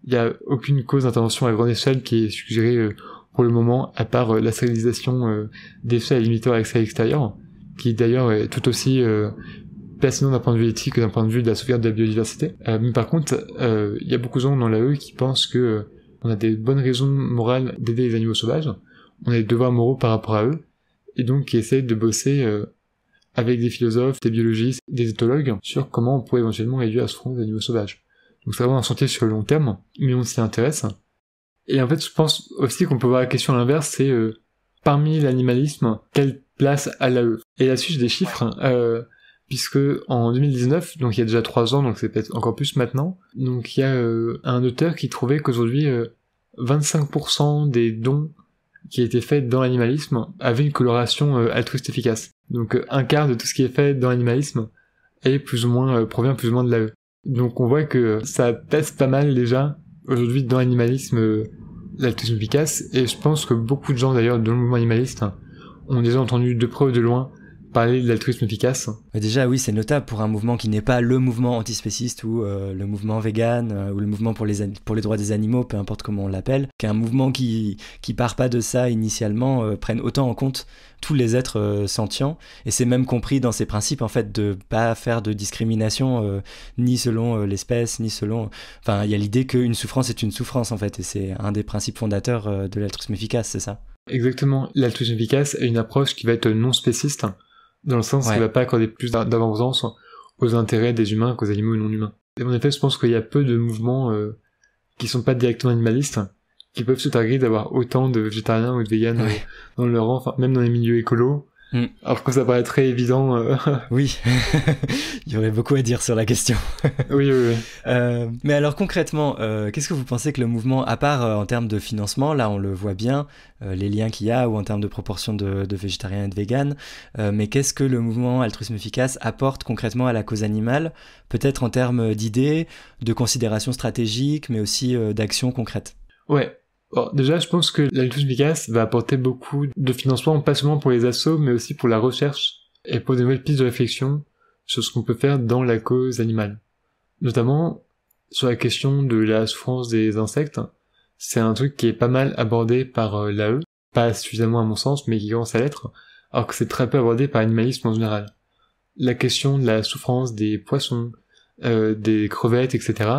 il n'y a aucune cause d'intervention à grande échelle qui est suggérée pour le moment, à part la stérilisation des faits et limiter l'accès à l'extérieur, qui d'ailleurs est tout aussi pertinent d'un point de vue éthique que d'un point de vue de la sauvegarde de la biodiversité. Mais par contre, il y a beaucoup de gens dans l'AE qui pensent que on a des bonnes raisons morales d'aider les animaux sauvages, on a des devoirs moraux par rapport à eux, et donc qui essayent de bosser avec des philosophes, des biologistes, des éthologues, sur comment on pourrait éventuellement réduire la souffrance des animaux sauvages. Donc c'est vraiment un chantier sur le long terme, mais on s'y intéresse. Et en fait, je pense aussi qu'on peut voir la question à l'inverse, c'est parmi l'animalisme, quelle place a l'AE? Et là-dessus, j'ai des chiffres, puisque en 2019, donc il y a déjà 3 ans, donc c'est peut-être encore plus maintenant, donc il y a un auteur qui trouvait qu'aujourd'hui, 25% des dons qui étaient faits dans l'animalisme avaient une coloration altruiste efficace. Donc un quart de tout ce qui est fait dans l'animalisme est plus ou moins provient plus ou moins de l'AE. Donc on voit que ça pèse pas mal déjà aujourd'hui dans l'animalisme l'altruisme efficace, et je pense que beaucoup de gens d'ailleurs dans le mouvement animaliste ont déjà entendu de près ou de loin parler de l'altruisme efficace. Déjà oui, c'est notable pour un mouvement qui n'est pas le mouvement antispéciste ou le mouvement vegan ou le mouvement pour les droits des animaux, peu importe comment on l'appelle, qu'un mouvement qui part pas de ça initialement prenne autant en compte tous les êtres sentients, et c'est même compris dans ses principes en fait de pas faire de discrimination ni selon l'espèce ni selon, enfin il y a l'idée qu'une souffrance est une souffrance en fait, et c'est un des principes fondateurs de l'altruisme efficace, c'est ça? Exactement, l'altruisme efficace est une approche qui va être non spéciste, dans le sens qu'il va pas accorder plus d'importance aux intérêts des humains qu'aux animaux non humains. Et en effet, je pense qu'il y a peu de mouvements qui sont pas directement animalistes, qui peuvent se targuer d'avoir autant de végétariens ou de véganes dans leur rang, enfin, même dans les milieux écolos, alors que ça paraît très évident. Oui, il y aurait beaucoup à dire sur la question. Oui. Mais alors concrètement, qu'est-ce que vous pensez que le mouvement, à part en termes de financement, là on le voit bien, les liens qu'il y a, ou en termes de proportion de végétariens et de véganes, mais qu'est-ce que le mouvement altruisme efficace apporte concrètement à la cause animale, peut-être en termes d'idées, de considérations stratégiques, mais aussi d'actions concrètes? Ouais. Bon, déjà, je pense que l'altruisme efficace va apporter beaucoup de financement, pas seulement pour les assos, mais aussi pour la recherche et pour de nouvelles pistes de réflexion sur ce qu'on peut faire dans la cause animale. Notamment, sur la question de la souffrance des insectes, c'est un truc qui est pas mal abordé par l'AE, pas suffisamment à mon sens, mais qui commence à l'être, alors que c'est très peu abordé par l'animalisme en général. La question de la souffrance des poissons, des crevettes, etc.,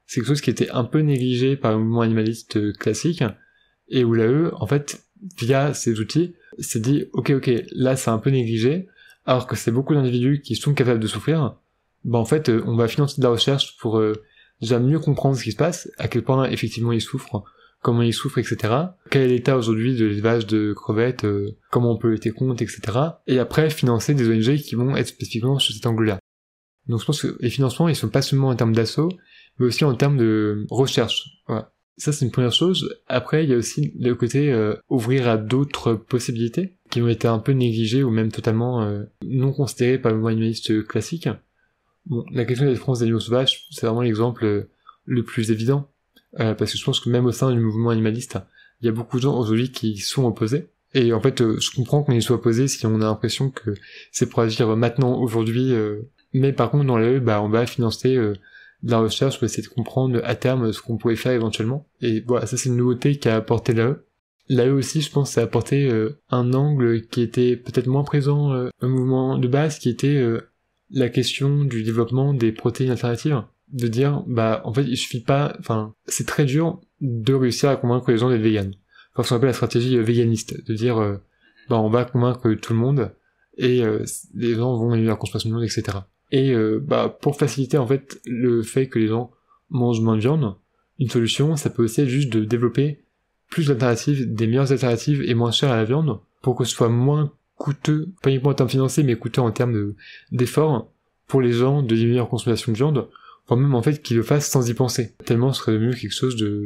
c'est quelque chose qui était un peu négligé par le mouvement animaliste classique, et où l'AE, en fait, via ces outils, s'est dit, ok, là c'est un peu négligé, alors que c'est beaucoup d'individus qui sont capables de souffrir, en fait, on va financer de la recherche pour déjà mieux comprendre ce qui se passe, à quel point effectivement ils souffrent, comment ils souffrent, etc. Quel est l'état aujourd'hui de l'élevage de crevettes, comment on peut lutter contre, etc. Et après, financer des ONG qui vont être spécifiquement sur cet angle-là. Donc je pense que les financements, ils sont pas seulement en termes d'assaut, mais aussi en termes de recherche. Voilà. Ça, c'est une première chose. Après, il y a aussi le côté ouvrir à d'autres possibilités qui ont été un peu négligées ou même totalement non considérées par le mouvement animaliste classique. Bon, la question de la souffrance des animaux sauvages, c'est vraiment l'exemple le plus évident, parce que je pense que même au sein du mouvement animaliste, il y a beaucoup de gens aujourd'hui qui sont opposés. Et en fait, je comprends qu'on y soit opposé si on a l'impression que c'est pour agir maintenant, aujourd'hui, mais par contre, dans l'AE, on va financer de la recherche pour essayer de comprendre à terme ce qu'on pourrait faire éventuellement. Et voilà, ça c'est une nouveauté qu'a apporté l'AE. L'AE aussi, je pense, ça a apporté un angle qui était peut-être moins présent au mouvement de base, qui était la question du développement des protéines alternatives. de dire, en fait, il suffit pas, c'est très dur de réussir à convaincre les gens d'être véganes. Enfin, ce qu'on appelle la stratégie véganiste, de dire, on va convaincre tout le monde, et les gens vont améliorer leur consommation de viande, etc. Et pour faciliter en fait le fait que les gens mangent moins de viande, une solution, ça peut aussi être juste de développer plus d'alternatives, des meilleures alternatives et moins chères à la viande, pour que ce soit moins coûteux, pas uniquement en termes financiers, mais coûteux en termes d'efforts pour les gens de diminuer leur consommation de viande, voire même en fait qu'ils le fassent sans y penser. Tellement ce serait devenu quelque chose de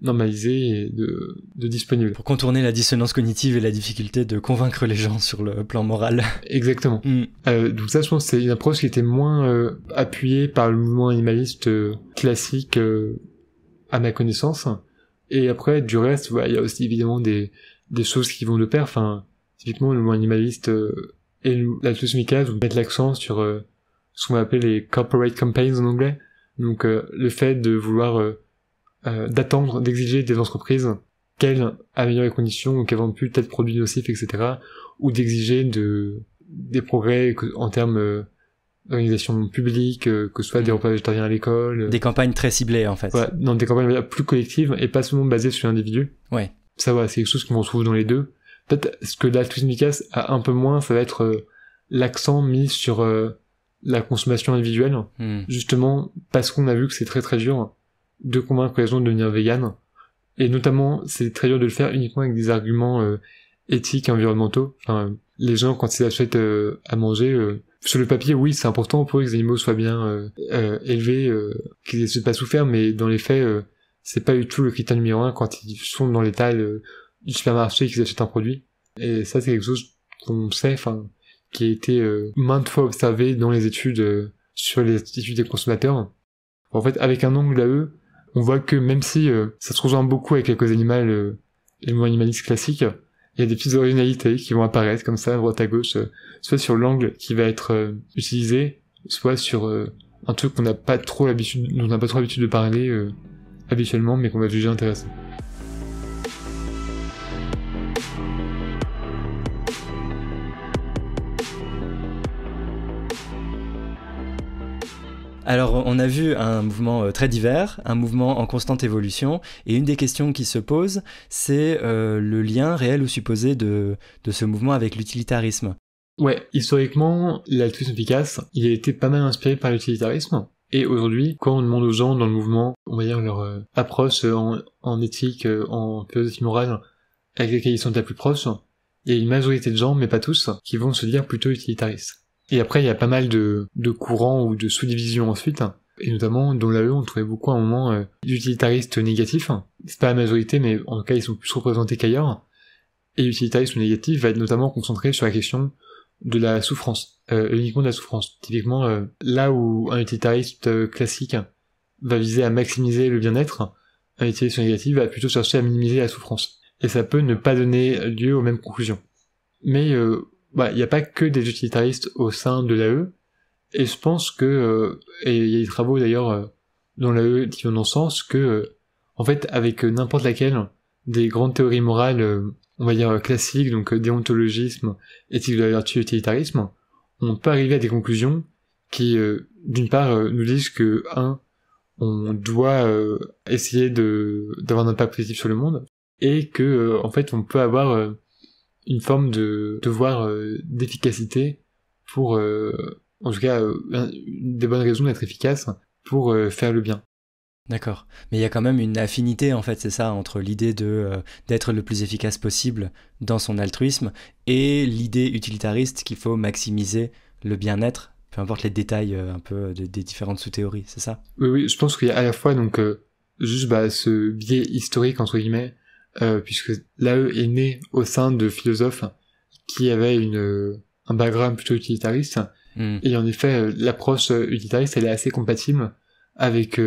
normalisé et de disponible. Pour contourner la dissonance cognitive et la difficulté de convaincre les gens sur le plan moral. Exactement. Donc ça, je pense, c'est une approche qui était moins appuyée par le mouvement animaliste classique à ma connaissance. Et après, du reste, il y a aussi évidemment des choses qui vont de pair. Enfin, typiquement, le mouvement animaliste et l'altruisme kamikaze vont mettre l'accent sur ce qu'on va appeler les corporate campaigns en anglais. Donc le fait de vouloir d'attendre, d'exiger des entreprises qu'elles améliorent les conditions ou qu'elles vendent plus tel produit nocif, etc. Ou d'exiger des progrès en termes d'organisation publique, que ce soit des repas végétariens à l'école. Des campagnes très ciblées, en fait. Voilà, dans des campagnes plus collectives et pas seulement basées sur l'individu. Ouais. Ça, c'est quelque chose qu'on retrouve dans les deux. Peut-être ce que l'altruisme kamikaze a un peu moins, ça va être l'accent mis sur la consommation individuelle. Justement, parce qu'on a vu que c'est très très dur de convaincre les gens de devenir véganes. Et notamment, c'est très dur de le faire uniquement avec des arguments éthiques et environnementaux. Enfin, les gens, quand ils achètent à manger, sur le papier, oui, c'est important pour eux que les animaux soient bien élevés, qu'ils n'aient pas souffert, mais dans les faits, c'est pas du tout le critère numéro 1 quand ils sont dans l'étal du supermarché et qu'ils achètent un produit. Et ça, c'est quelque chose qu'on sait, qui a été maintes fois observé dans les études sur les attitudes des consommateurs. En fait, avec un angle à eux, on voit que même si ça se rejoint beaucoup avec les causes animales et le mouvement animaliste classique, il y a des petites originalités qui vont apparaître comme ça, à droite à gauche, soit sur l'angle qui va être utilisé, soit sur un truc dont on n'a pas trop l'habitude de parler habituellement, mais qu'on va juger intéressant. Alors, on a vu un mouvement très divers, un mouvement en constante évolution, et une des questions qui se posent, c'est le lien réel ou supposé de ce mouvement avec l'utilitarisme. Ouais, historiquement, l'altruisme efficace, il a été pas mal inspiré par l'utilitarisme, et aujourd'hui, quand on demande aux gens dans le mouvement, on va dire leur approche en éthique, en philosophie morale, avec lesquels ils sont la plus proches, il y a une majorité de gens, mais pas tous, qui vont se dire plutôt utilitaristes. Et après, il y a pas mal de courants ou de sous-divisions ensuite, et notamment, dans l'AE, on trouvait beaucoup à un moment d'utilitaristes négatifs. C'est pas la majorité, mais en tout cas, ils sont plus représentés qu'ailleurs. Et l'utilitarisme négatif va être notamment concentré sur la question de la souffrance, uniquement de la souffrance. Typiquement, là où un utilitariste classique va viser à maximiser le bien-être, un utilitariste négatif va plutôt chercher à minimiser la souffrance. Et ça peut ne pas donner lieu aux mêmes conclusions. Mais il n'y a pas que des utilitaristes au sein de l'AE, et je pense que, et il y a des travaux d'ailleurs dans l'AE qui vont dans le sens que, en fait, avec n'importe laquelle des grandes théories morales, on va dire classiques, donc déontologisme, éthique de la vertu, utilitarisme, on peut arriver à des conclusions qui, d'une part, nous disent que, on doit essayer d'avoir un impact positif sur le monde, et que, en fait, on peut avoir une forme de devoir d'efficacité pour, en tout cas, des bonnes raisons d'être efficace pour faire le bien. D'accord. Mais il y a quand même une affinité, en fait, c'est ça, entre l'idée d'être le plus efficace possible dans son altruisme et l'idée utilitariste qu'il faut maximiser le bien-être, peu importe les détails un peu des différentes sous-théories, c'est ça? Oui, je pense qu'il y a à la fois donc juste ce biais historique, entre guillemets, puisque l'AE est né au sein de philosophes qui avaient un background plutôt utilitariste, et en effet, l'approche utilitariste, elle est assez compatible avec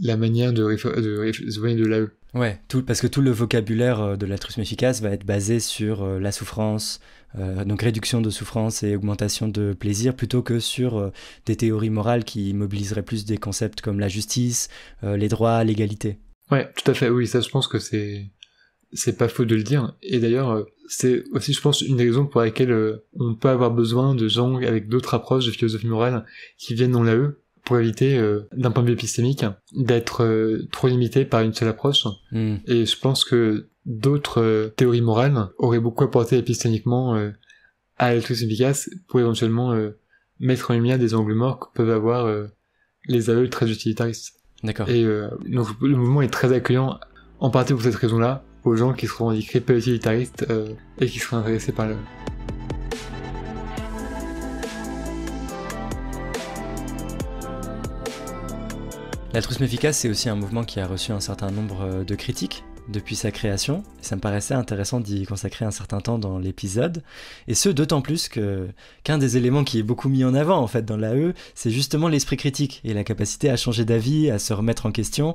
la manière de raisonner de l'AE. Ouais, parce que tout le vocabulaire de l'altruisme efficace va être basé sur la souffrance, donc réduction de souffrance et augmentation de plaisir, plutôt que sur des théories morales qui mobiliseraient plus des concepts comme la justice, les droits, l'égalité. Ouais, tout à fait, oui, ça je pense que c'est pas faux de le dire. Et d'ailleurs, c'est aussi, je pense, une des raisons pour laquelle on peut avoir besoin de gens avec d'autres approches de philosophie morale qui viennent dans l'AE, pour éviter, d'un point de vue épistémique, d'être trop limité par une seule approche. Et je pense que d'autres théories morales auraient beaucoup apporté épistémiquement à l'altruisme efficace pour éventuellement mettre en lumière des angles morts que peuvent avoir les aveux très utilitaristes. D'accord. Et donc le mouvement est très accueillant, en partie pour cette raison-là, aux gens qui se revendiqueraient peu utilitaristes et qui seraient intéressés par le... L'altruisme efficace, c'est aussi un mouvement qui a reçu un certain nombre de critiques depuis sa création, et ça me paraissait intéressant d'y consacrer un certain temps dans l'épisode, et ce d'autant plus qu'un des éléments qui est beaucoup mis en avant en fait dans l'AE, c'est justement l'esprit critique et la capacité à changer d'avis, à se remettre en question,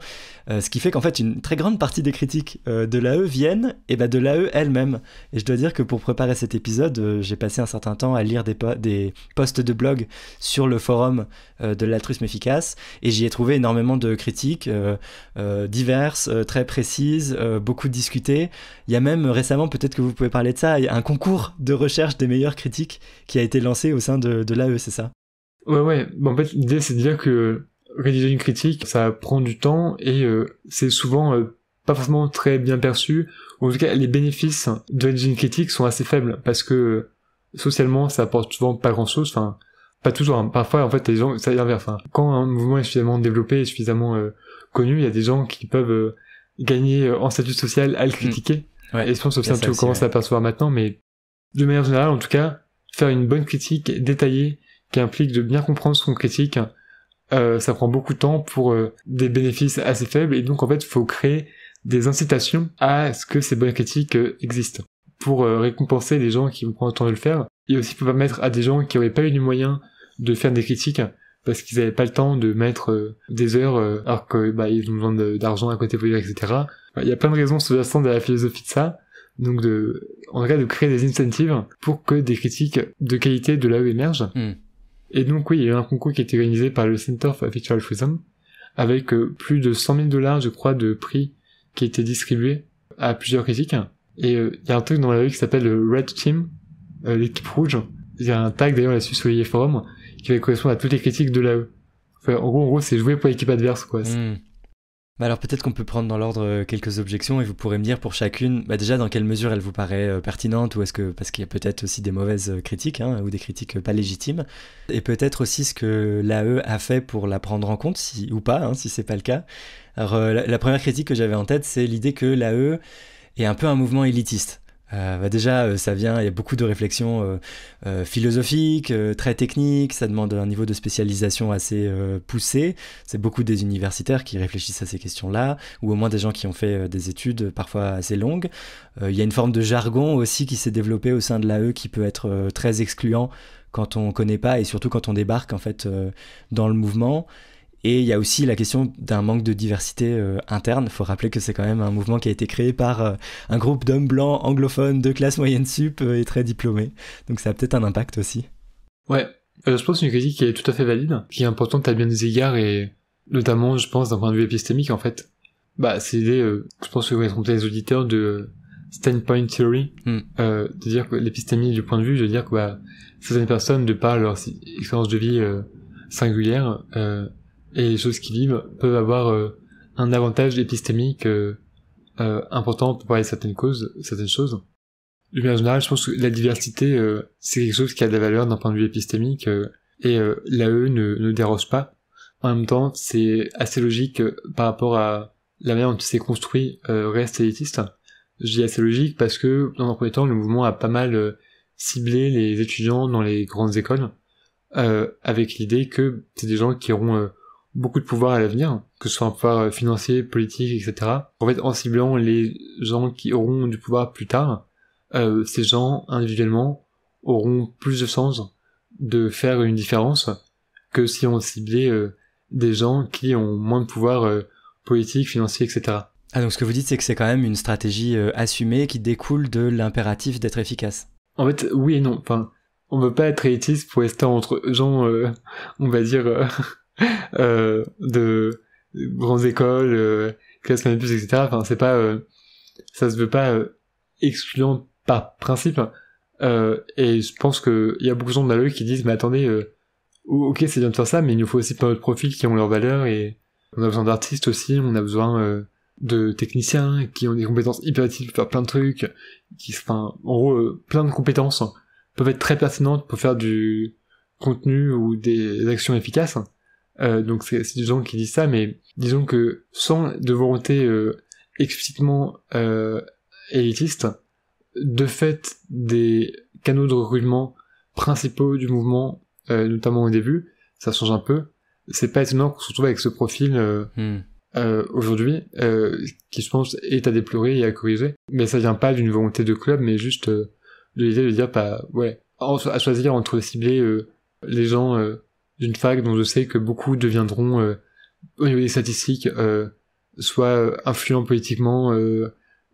ce qui fait qu'en fait une très grande partie des critiques de l'AE viennent de l'AE elle-même. Et je dois dire que pour préparer cet épisode, j'ai passé un certain temps à lire des posts de blog sur le forum de l'altruisme efficace, et j'y ai trouvé énormément de critiques diverses, très précises, beaucoup discuté. Il y a même récemment, peut-être que vous pouvez parler de ça, un concours de recherche des meilleures critiques qui a été lancé au sein de l'AE, c'est ça? Ouais. Bon, en fait, l'idée, c'est de dire que rédiger une critique, ça prend du temps et c'est souvent pas forcément très bien perçu. Ou en tout cas, les bénéfices de rédiger une critique sont assez faibles parce que socialement, ça apporte souvent pas grand-chose. Enfin, pas toujours. Hein. Parfois, en fait, les gens, ça l'inverse. Hein. Quand un mouvement est suffisamment développé et suffisamment connu, il y a des gens qui peuvent gagner en statut social à le critiquer. Ouais, et je pense que c'est un peu commence à apercevoir maintenant, mais de manière générale, en tout cas, faire une bonne critique détaillée qui implique de bien comprendre ce qu'on critique, ça prend beaucoup de temps pour des bénéfices assez faibles, et donc en fait, il faut créer des incitations à ce que ces bonnes critiques existent, pour récompenser les gens qui vont prendre le temps de le faire, et aussi pour permettre à des gens qui n'auraient pas eu les moyens de faire des critiques, parce qu'ils n'avaient pas le temps de mettre des heures alors que ils ont besoin d'argent à côté pour lire, etc. Il y a plein de raisons sous-jacentes à la philosophie de ça, donc en tout cas de créer des incentives pour que des critiques de qualité de l'AE émergent. Et donc oui, il y a eu un concours qui a été organisé par le Center for Effectual Altruism, avec plus de $100,000 je crois de prix qui a été distribué à plusieurs critiques. Et il y a un truc dans l'AE qui s'appelle le Red Team, l'équipe rouge. Il y a un tag d'ailleurs là-dessus sur les forums qui va correspondre à toutes les critiques de l'AE. Enfin, en gros, c'est jouer pour l'équipe adverse, quoi. Alors peut-être qu'on peut prendre dans l'ordre quelques objections et vous pourrez me dire pour chacune, déjà dans quelle mesure elle vous paraît pertinente, ou est-ce que, parce qu'il y a peut-être aussi des mauvaises critiques, ou des critiques pas légitimes, et peut-être aussi ce que l'AE a fait pour la prendre en compte, ou pas, si c'est pas le cas. Alors la première critique que j'avais en tête, c'est l'idée que l'AE est un peu un mouvement élitiste. Déjà, ça vient, il y a beaucoup de réflexions philosophiques, très techniques, ça demande un niveau de spécialisation assez poussé. C'est beaucoup des universitaires qui réfléchissent à ces questions-là, ou au moins des gens qui ont fait des études parfois assez longues. Il y a une forme de jargon aussi qui s'est développée au sein de l'AE qui peut être très excluant quand on connaît pas, et surtout quand on débarque en fait dans le mouvement. Et il y a aussi la question d'un manque de diversité interne. Il faut rappeler que c'est quand même un mouvement qui a été créé par un groupe d'hommes blancs anglophones de classe moyenne sup et très diplômés. Donc ça a peut-être un impact aussi. Ouais. Je pense que c'est une critique qui est tout à fait valide, qui est importante à bien des égards, et notamment, je pense, d'un point de vue épistémique, en fait. C'est l'idée, je pense que vous connaissez les auditeurs de standpoint theory, de dire que l'épistémie du point de vue, de dire que certaines personnes, de par leur expérience de vie singulière, et les choses qu'ils vivent peuvent avoir un avantage épistémique important pour parler de certaines choses. De manière générale, je pense que la diversité, c'est quelque chose qui a de la valeur d'un point de vue épistémique, et l'AE ne déroge pas. En même temps, c'est assez logique par rapport à la manière dont il s'est construit, reste élitiste. Je dis assez logique parce que, dans un premier temps, le mouvement a pas mal ciblé les étudiants dans les grandes écoles, avec l'idée que c'est des gens qui auront beaucoup de pouvoir à l'avenir, que ce soit un pouvoir financier, politique, etc. En fait, en ciblant les gens qui auront du pouvoir plus tard, ces gens, individuellement, auront plus de chances de faire une différence que si on ciblait des gens qui ont moins de pouvoir politique, financier, etc. Donc ce que vous dites, c'est que c'est quand même une stratégie assumée qui découle de l'impératif d'être efficace. En fait, oui et non. Enfin, on veut pas être élitiste pour rester entre gens, on va dire... de grandes écoles, classes moyennes plus, etc. Enfin, c'est pas, ça se veut pas excluant par principe. Et je pense que il y a beaucoup de gens de l'AE qui disent, mais attendez, ok, c'est bien de faire ça, mais il nous faut aussi plein d'autres profils qui ont leurs valeurs, et on a besoin d'artistes aussi, on a besoin de techniciens qui ont des compétences hyperactives pour faire plein de trucs, en gros, plein de compétences peuvent être très pertinentes pour faire du contenu ou des actions efficaces. Donc c'est des gens qui disent ça, mais disons que sans de volonté explicitement élitiste, de fait des canaux de recrutement principaux du mouvement, notamment au début, ça change un peu. C'est pas étonnant qu'on se retrouve avec ce profil aujourd'hui, qui je pense est à déplorer et à corriger, mais ça vient pas d'une volonté de club, mais juste de l'idée de dire à choisir entre cibler les gens d'une fac dont je sais que beaucoup deviendront au niveau des statistiques soit influents politiquement,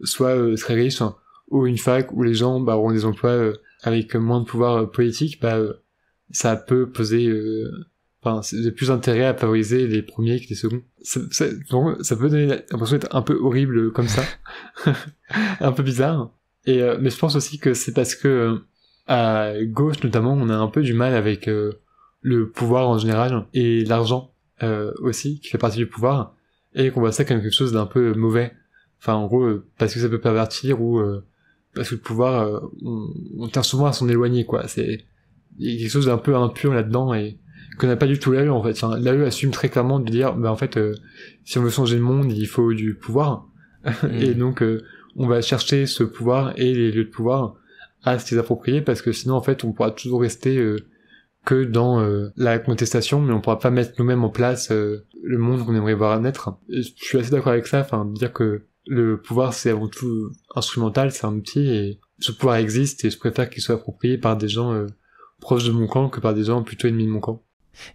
soit très riches, ou une fac où les gens auront des emplois avec moins de pouvoir politique, ça peut poser c'est de plus intérêt à favoriser les premiers que les seconds. Ça peut donner l'impression d'être un peu horrible comme ça, un peu bizarre. Mais je pense aussi que c'est parce que à gauche notamment, on a un peu du mal avec le pouvoir en général et l'argent aussi qui fait partie du pouvoir, et qu'on voit ça comme quelque chose d'un peu mauvais. Enfin, en gros, parce que ça peut pervertir, ou parce que le pouvoir, on tient souvent à s'en éloigner, quoi. Il y a quelque chose d'un peu impur là-dedans, et qu'on n'a pas du tout l'AE, en fait. Enfin, l'AE assume très clairement de dire, en fait, si on veut changer le monde, il faut du pouvoir. Et donc, on va chercher ce pouvoir et les lieux de pouvoir à se les approprier, parce que sinon, en fait, on pourra toujours rester que dans la contestation, mais on pourra pas mettre nous-mêmes en place le monde qu'on aimerait voir naître. Et je suis assez d'accord avec ça, de dire que le pouvoir, c'est avant tout instrumental, c'est un outil, et ce pouvoir existe, et je préfère qu'il soit approprié par des gens proches de mon camp que par des gens plutôt ennemis de mon camp.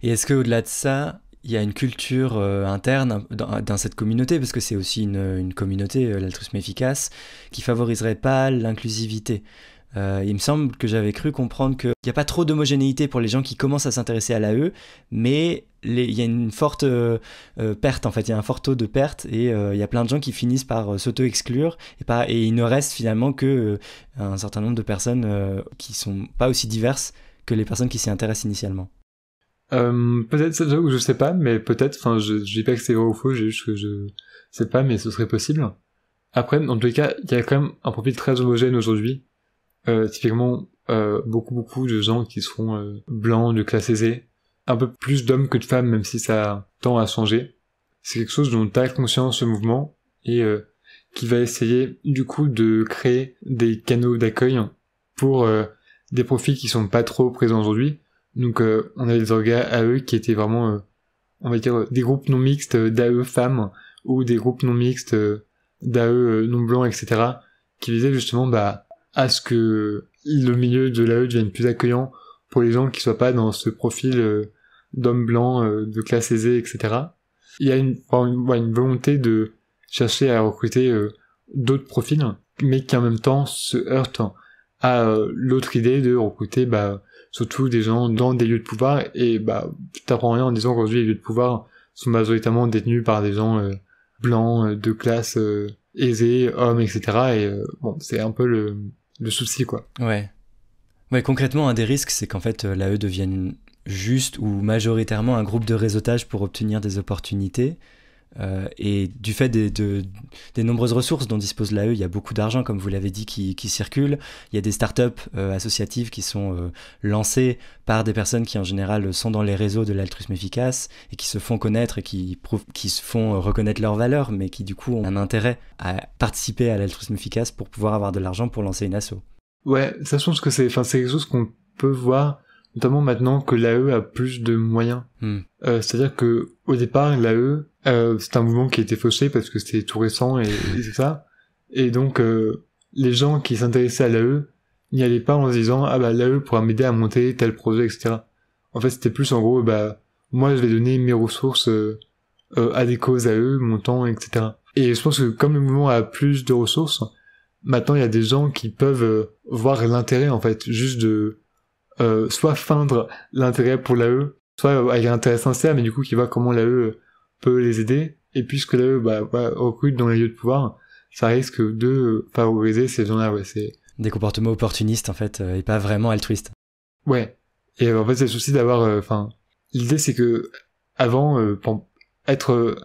Et est-ce qu'au-delà de ça, il y a une culture interne dans cette communauté, parce que c'est aussi une communauté, l'altruisme efficace, qui favoriserait pas l'inclusivité? Il me semble que j'avais cru comprendre qu'il n'y a pas trop d'homogénéité pour les gens qui commencent à s'intéresser à l'AE, mais il y a une forte perte, en fait, il y a un fort taux de perte, et il y a plein de gens qui finissent par s'auto-exclure, et il ne reste finalement que un certain nombre de personnes qui sont pas aussi diverses que les personnes qui s'y intéressent initialement. Peut-être, je sais pas, mais peut-être, je dis pas que c'est vrai ou faux, j'ai juste que je sais pas, mais ce serait possible. Après, dans tous les cas, il y a quand même un profil très homogène aujourd'hui. Typiquement, beaucoup de gens qui seront blancs, de classe aisée, un peu plus d'hommes que de femmes, même si ça tend à changer. C'est quelque chose dont a conscience ce mouvement, et qui va essayer du coup de créer des canaux d'accueil pour des profils qui sont pas trop présents aujourd'hui. Donc on avait des orgas AE qui étaient vraiment on va dire des groupes non mixtes d'AE femmes, ou des groupes non mixtes d'AE non blancs, etc., qui visaient justement à ce que le milieu de l'AE devienne plus accueillant pour les gens qui soient pas dans ce profil d'hommes blancs de classe aisée, etc. Il y a une volonté de chercher à recruter d'autres profils, mais qui en même temps se heurtent à l'autre idée de recruter surtout des gens dans des lieux de pouvoir, et t'apprends rien en disant qu'aujourd'hui les lieux de pouvoir sont majoritairement détenus par des gens blancs de classe aisée, hommes, etc. Et c'est un peu le souci, quoi. Ouais, concrètement, un des risques, c'est qu'en fait l'AE devienne juste ou majoritairement un groupe de réseautage pour obtenir des opportunités. Et du fait des nombreuses ressources dont dispose l'AE, il y a beaucoup d'argent, comme vous l'avez dit, qui circule. Il y a des startups associatives qui sont lancées par des personnes qui en général sont dans les réseaux de l'altruisme efficace, et qui se font connaître et qui se font reconnaître leurs valeurs, mais qui du coup ont un intérêt à participer à l'altruisme efficace pour pouvoir avoir de l'argent pour lancer une asso. Ouais, ça je pense que c'est quelque chose qu'on peut voir, notamment maintenant que l'AE a plus de moyens. C'est-à-dire que au départ, l'AE, c'est un mouvement qui a été fauché parce que c'était tout récent, et c'est ça. Et donc, les gens qui s'intéressaient à l'AE n'y allaient pas en se disant l'AE pourra m'aider à monter tel projet, etc. En fait, c'était plus en gros, moi je vais donner mes ressources à des causes AE, mon temps, etc. Et je pense que comme le mouvement a plus de ressources, maintenant il y a des gens qui peuvent voir l'intérêt, en fait, juste de soit feindre l'intérêt pour l'AE, soit avec un intérêt sincère, mais du coup qui voit comment l'AE peut les aider, et puisque l'AE recrute dans les lieux de pouvoir, ça risque de favoriser ces gens-là. C'est des comportements opportunistes, en fait, et pas vraiment altruistes. Ouais, et en fait c'est le souci d'avoir l'idée c'est que avant, pour être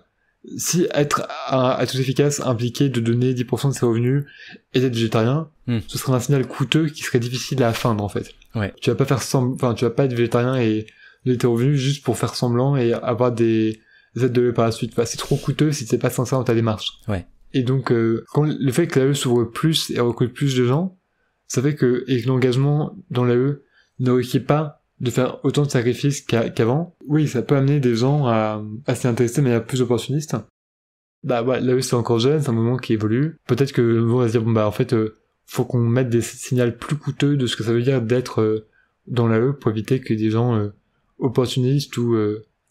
à tout efficace impliqué de donner 10% de ses revenus et d'être végétarien, ce serait un signal coûteux qui serait difficile à atteindre en fait. Ouais. Tu vas pas être végétarien et donner tes revenus juste pour faire semblant et avoir des aides de l'E par la suite. Enfin, c'est trop coûteux si t'es pas sincère dans ta démarche. Ouais. Et donc, quand le fait que l'AE s'ouvre plus et recrute plus de gens, ça fait que l'engagement dans l'AE ne requiert pas de faire autant de sacrifices qu'avant. Oui, ça peut amener des gens à s'y intéresser de manière plus opportuniste. Bah ouais, l'AE c'est encore jeune, c'est un moment qui évolue. Peut-être que le moment va se dire, bon bah en fait, faut qu'on mette des signaux plus coûteux de ce que ça veut dire d'être dans l'AE pour éviter que des gens opportunistes ou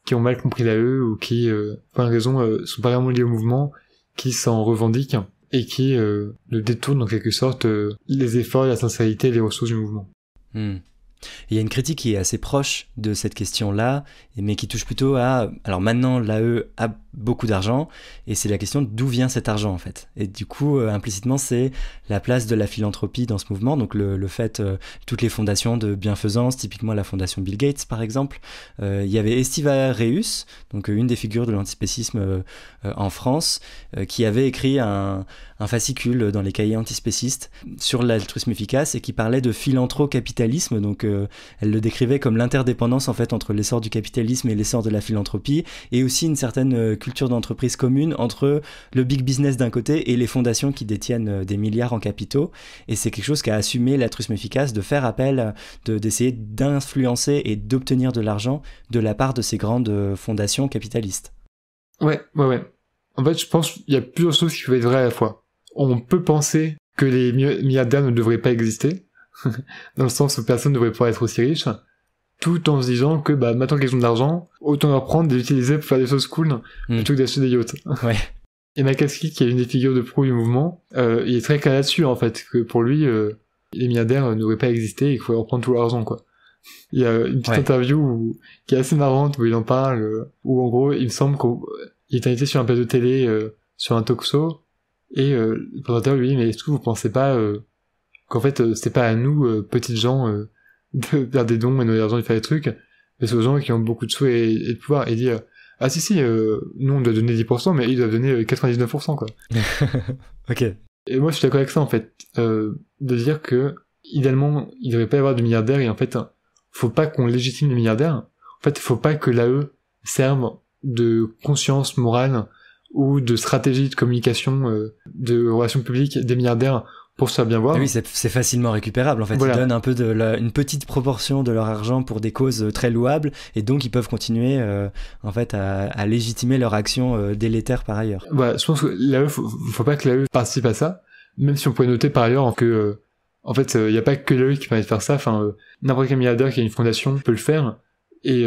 qui ont mal compris l'AE ou qui, pour une raison, sont pas vraiment liés au mouvement, qui s'en revendiquent et qui le détournent en quelque sorte les efforts, la sincérité et les ressources du mouvement. Il y a une critique qui est assez proche de cette question-là, mais qui touche plutôt à... Alors maintenant, l'AE a beaucoup d'argent, et c'est la question d'où vient cet argent, en fait. Et du coup, implicitement, c'est la place de la philanthropie dans ce mouvement, donc le fait, toutes les fondations de bienfaisance, typiquement la fondation Bill Gates, par exemple. Il y avait Estiva Reus, donc une des figures de l'antispécisme en France, qui avait écrit un fascicule dans les cahiers antispécistes sur l'altruisme efficace, et qui parlait de philanthrocapitalisme, donc elle le décrivait comme l'interdépendance, en fait, entre l'essor du capitalisme et l'essor de la philanthropie, et aussi une certaine culture d'entreprise commune entre le big business d'un côté et les fondations qui détiennent des milliards en capitaux. Et c'est quelque chose qu'a assumé l'altruisme efficace, de faire appel, d'essayer d'influencer et d'obtenir de l'argent de la part de ces grandes fondations capitalistes. Ouais. En fait, je pense qu'il y a plusieurs choses qui peuvent être vraies à la fois. On peut penser que les milliardaires ne devraient pas exister, dans le sens où personne ne devrait pouvoir être aussi riche, tout en se disant que bah maintenant qu'ils ont de l'argent, autant leur prendre et l'utiliser pour faire des choses cool plutôt que d'acheter des yachts. Ouais. Et McCaskey, qui est une des figures de proue du mouvement, il est très clair là-dessus en fait, que pour lui, les milliardaires ne devraient pas exister et qu'il faut leur prendre tout leur argent quoi. Il y a une petite interview qui est assez marrante où il en parle, où en gros il me semble qu'il est invité sur un plateau de télé, sur un talk-show, et le présentateur lui dit mais est-ce que vous pensez pas qu'en fait c'est pas à nous petites gens de faire des dons et donner l'argent de faire des trucs, mais c'est aux gens qui ont beaucoup de sous et de pouvoir, et dire ah si nous on doit donner 10% mais ils doivent donner 99% quoi. Ok. Et moi je suis d'accord avec ça en fait, de dire que idéalement il devrait pas y avoir de milliardaires, et en fait faut pas qu'on légitime les milliardaires. En fait faut pas que l'AE serve de conscience morale ou de stratégie de communication, de relations publiques des milliardaires pour se faire bien voir. Oui, c'est facilement récupérable. En fait, voilà. Ils donnent un peu une petite proportion de leur argent pour des causes très louables, et donc ils peuvent continuer en fait à légitimer leur action délétère par ailleurs. Voilà, je pense que l'AE, faut pas que l'AE participe à ça, même si on pourrait noter par ailleurs que en fait, il y a pas que l'AE qui permet de faire ça. Enfin, n'importe quel milliardaire qui a une fondation peut le faire, et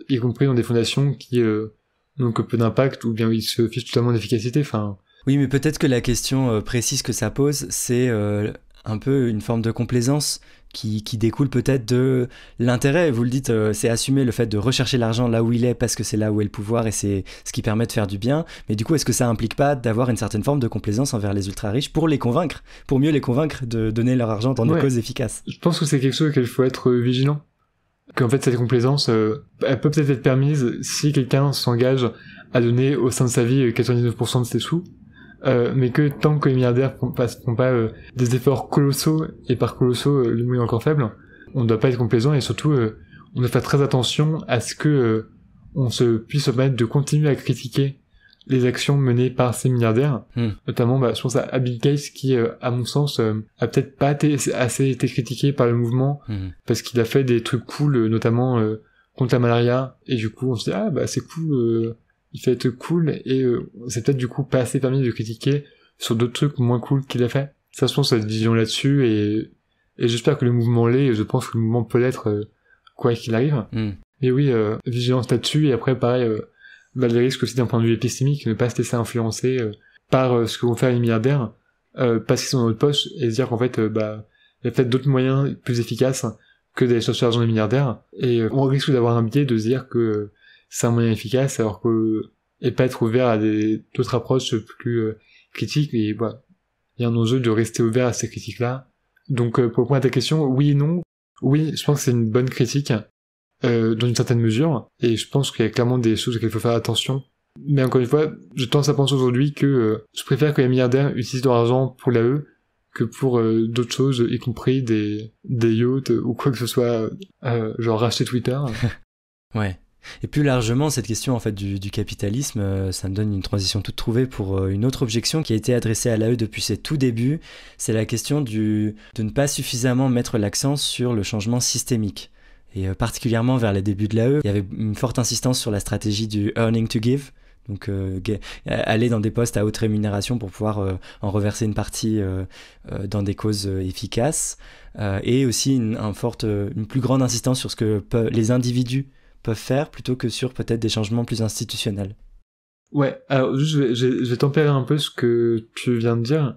y compris dans des fondations qui n'ont que peu d'impact ou bien ils se fichent totalement d'efficacité. Enfin. Oui, mais peut-être que la question précise que ça pose, c'est un peu une forme de complaisance qui découle peut-être de l'intérêt. Vous le dites, c'est assumer le fait de rechercher l'argent là où il est parce que c'est là où est le pouvoir et c'est ce qui permet de faire du bien. Mais du coup, est-ce que ça implique pas d'avoir une certaine forme de complaisance envers les ultra-riches pour les convaincre, pour mieux les convaincre de donner leur argent dans des causes efficaces? Je pense que c'est quelque chose auquel il faut être vigilant. Qu'en fait, cette complaisance, elle peut peut-être être permise si quelqu'un s'engage à donner au sein de sa vie 99% de ses sous. Mais que tant que les milliardaires font pas des efforts colossaux, et par colossaux le mot est encore faible, on ne doit pas être complaisant, et surtout on doit faire très attention à ce que on se puisse se permettre de continuer à critiquer les actions menées par ces milliardaires. Notamment je pense à Bill Gates qui à mon sens a peut-être pas assez été critiqué par le mouvement parce qu'il a fait des trucs cool, notamment contre la malaria, et du coup on se dit c'est cool, il fait être cool, et c'est peut-être du coup pas assez permis de critiquer sur d'autres trucs moins cool qu'il a fait. Ça, je pense, cette vision là-dessus, et j'espère que le mouvement l'est, et je pense que le mouvement peut l'être quoi qu'il arrive. Mais oui, vigilance là-dessus, et après pareil, les risques aussi d'un point de vue épistémique, ne pas se laisser influencer par ce que vont faire les milliardaires, parce qu'ils sont dans notre poche, et se dire qu'en fait, il y a peut-être d'autres moyens plus efficaces que d'aller chercher l'argent des milliardaires, et on risque d'avoir un biais de se dire que c'est un moyen efficace, alors que, et pas être ouvert à d'autres approches plus critiques, et voilà. Il y a un enjeu de rester ouvert à ces critiques-là. Donc, pour répondre à ta question, oui et non. Oui, je pense que c'est une bonne critique, dans une certaine mesure, et je pense qu'il y a clairement des choses auxquelles il faut faire attention. Mais encore une fois, je tendance à penser aujourd'hui que je préfère que les milliardaires utilisent leur argent pour l'AE que pour d'autres choses, y compris des yachts ou quoi que ce soit, genre racheter Twitter. Ouais. Et plus largement, cette question en fait du capitalisme, ça me donne une transition toute trouvée pour une autre objection qui a été adressée à l'AE depuis ses tout débuts, c'est la question de ne pas suffisamment mettre l'accent sur le changement systémique. Et particulièrement vers les débuts de l'AE, il y avait une forte insistance sur la stratégie du earning to give, donc aller dans des postes à haute rémunération pour pouvoir en reverser une partie dans des causes efficaces, et aussi une plus grande insistance sur ce que les individus peuvent faire plutôt que sur peut-être des changements plus institutionnels. Ouais, alors juste je vais tempérer un peu ce que tu viens de dire.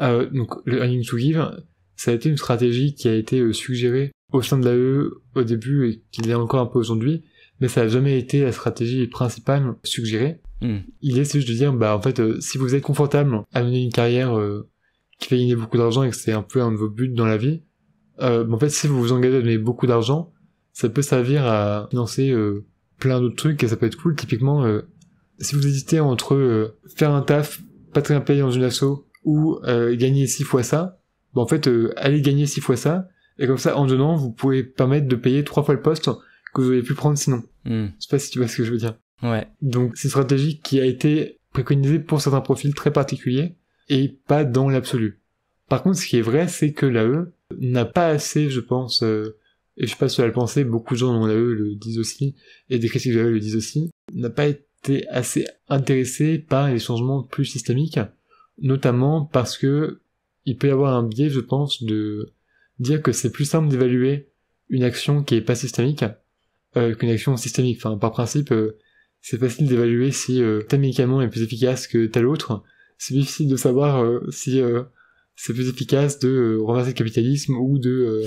Donc le earning to give, ça a été une stratégie qui a été suggérée au sein de l'AE au début et qui l'est encore un peu aujourd'hui, mais ça n'a jamais été la stratégie principale suggérée. L'idée c'est juste de dire, en fait, si vous êtes confortable à mener une carrière qui fait gagner beaucoup d'argent et que c'est un peu un de vos buts dans la vie, en fait, si vous vous engagez à donner beaucoup d'argent, ça peut servir à financer plein d'autres trucs et ça peut être cool. Typiquement, si vous hésitez entre faire un taf pas très bien payé dans une asso ou gagner 6 fois ça, en fait, allez gagner 6 fois ça, et comme ça, en donnant, vous pouvez permettre de payer 3 fois le poste que vous auriez pu prendre sinon. Je sais pas si tu vois ce que je veux dire. Ouais. Donc, c'est une stratégie qui a été préconisée pour certains profils très particuliers et pas dans l'absolu. Par contre, ce qui est vrai, c'est que l'AE n'a pas assez, je pense, et je suis pas seul à le penser, beaucoup de gens dans l'AE le disent aussi, et des critiques de l'AE le disent aussi, n'a pas été assez intéressé par les changements plus systémiques, notamment parce que il peut y avoir un biais, je pense, de dire que c'est plus simple d'évaluer une action qui est pas systémique qu'une action systémique. Enfin, par principe, c'est facile d'évaluer si tel médicament est plus efficace que tel autre. C'est difficile de savoir si c'est plus efficace de renverser le capitalisme ou de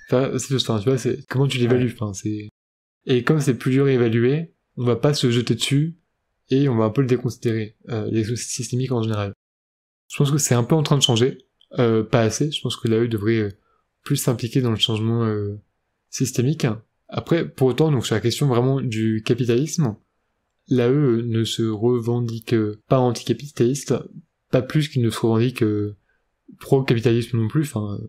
faire tu vois, c'est comment tu l'évalues. Enfin, c'est et comme c'est plus dur à évaluer, on va pas se jeter dessus et on va un peu le déconsidérer. Les actions systémiques en général. Je pense que c'est un peu en train de changer, pas assez. Je pense que l'AE devrait plus s'impliquer dans le changement systémique. Après, pour autant, donc sur la question vraiment du capitalisme, l'AE ne se revendique pas anticapitaliste, pas plus qu'il ne se revendique pro-capitalisme non plus. Enfin,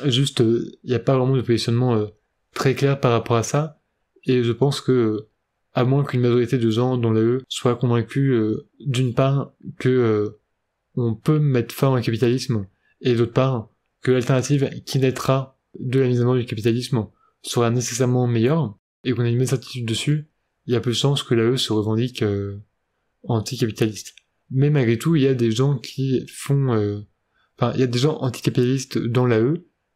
juste, il n'y a pas vraiment de positionnement très clair par rapport à ça. Et je pense que, à moins qu'une majorité de gens dans l'AE soient convaincus, d'une part, que on peut mettre fin au capitalisme, et d'autre part, que l'alternative qui naîtra de la mise en œuvre du capitalisme sera nécessairement meilleure, et qu'on a une bonne certitude dessus, il y a peu de chances que l'AE se revendique anticapitaliste. Mais malgré tout, il y a des gens qui font... il y a des gens anticapitalistes dans l'AE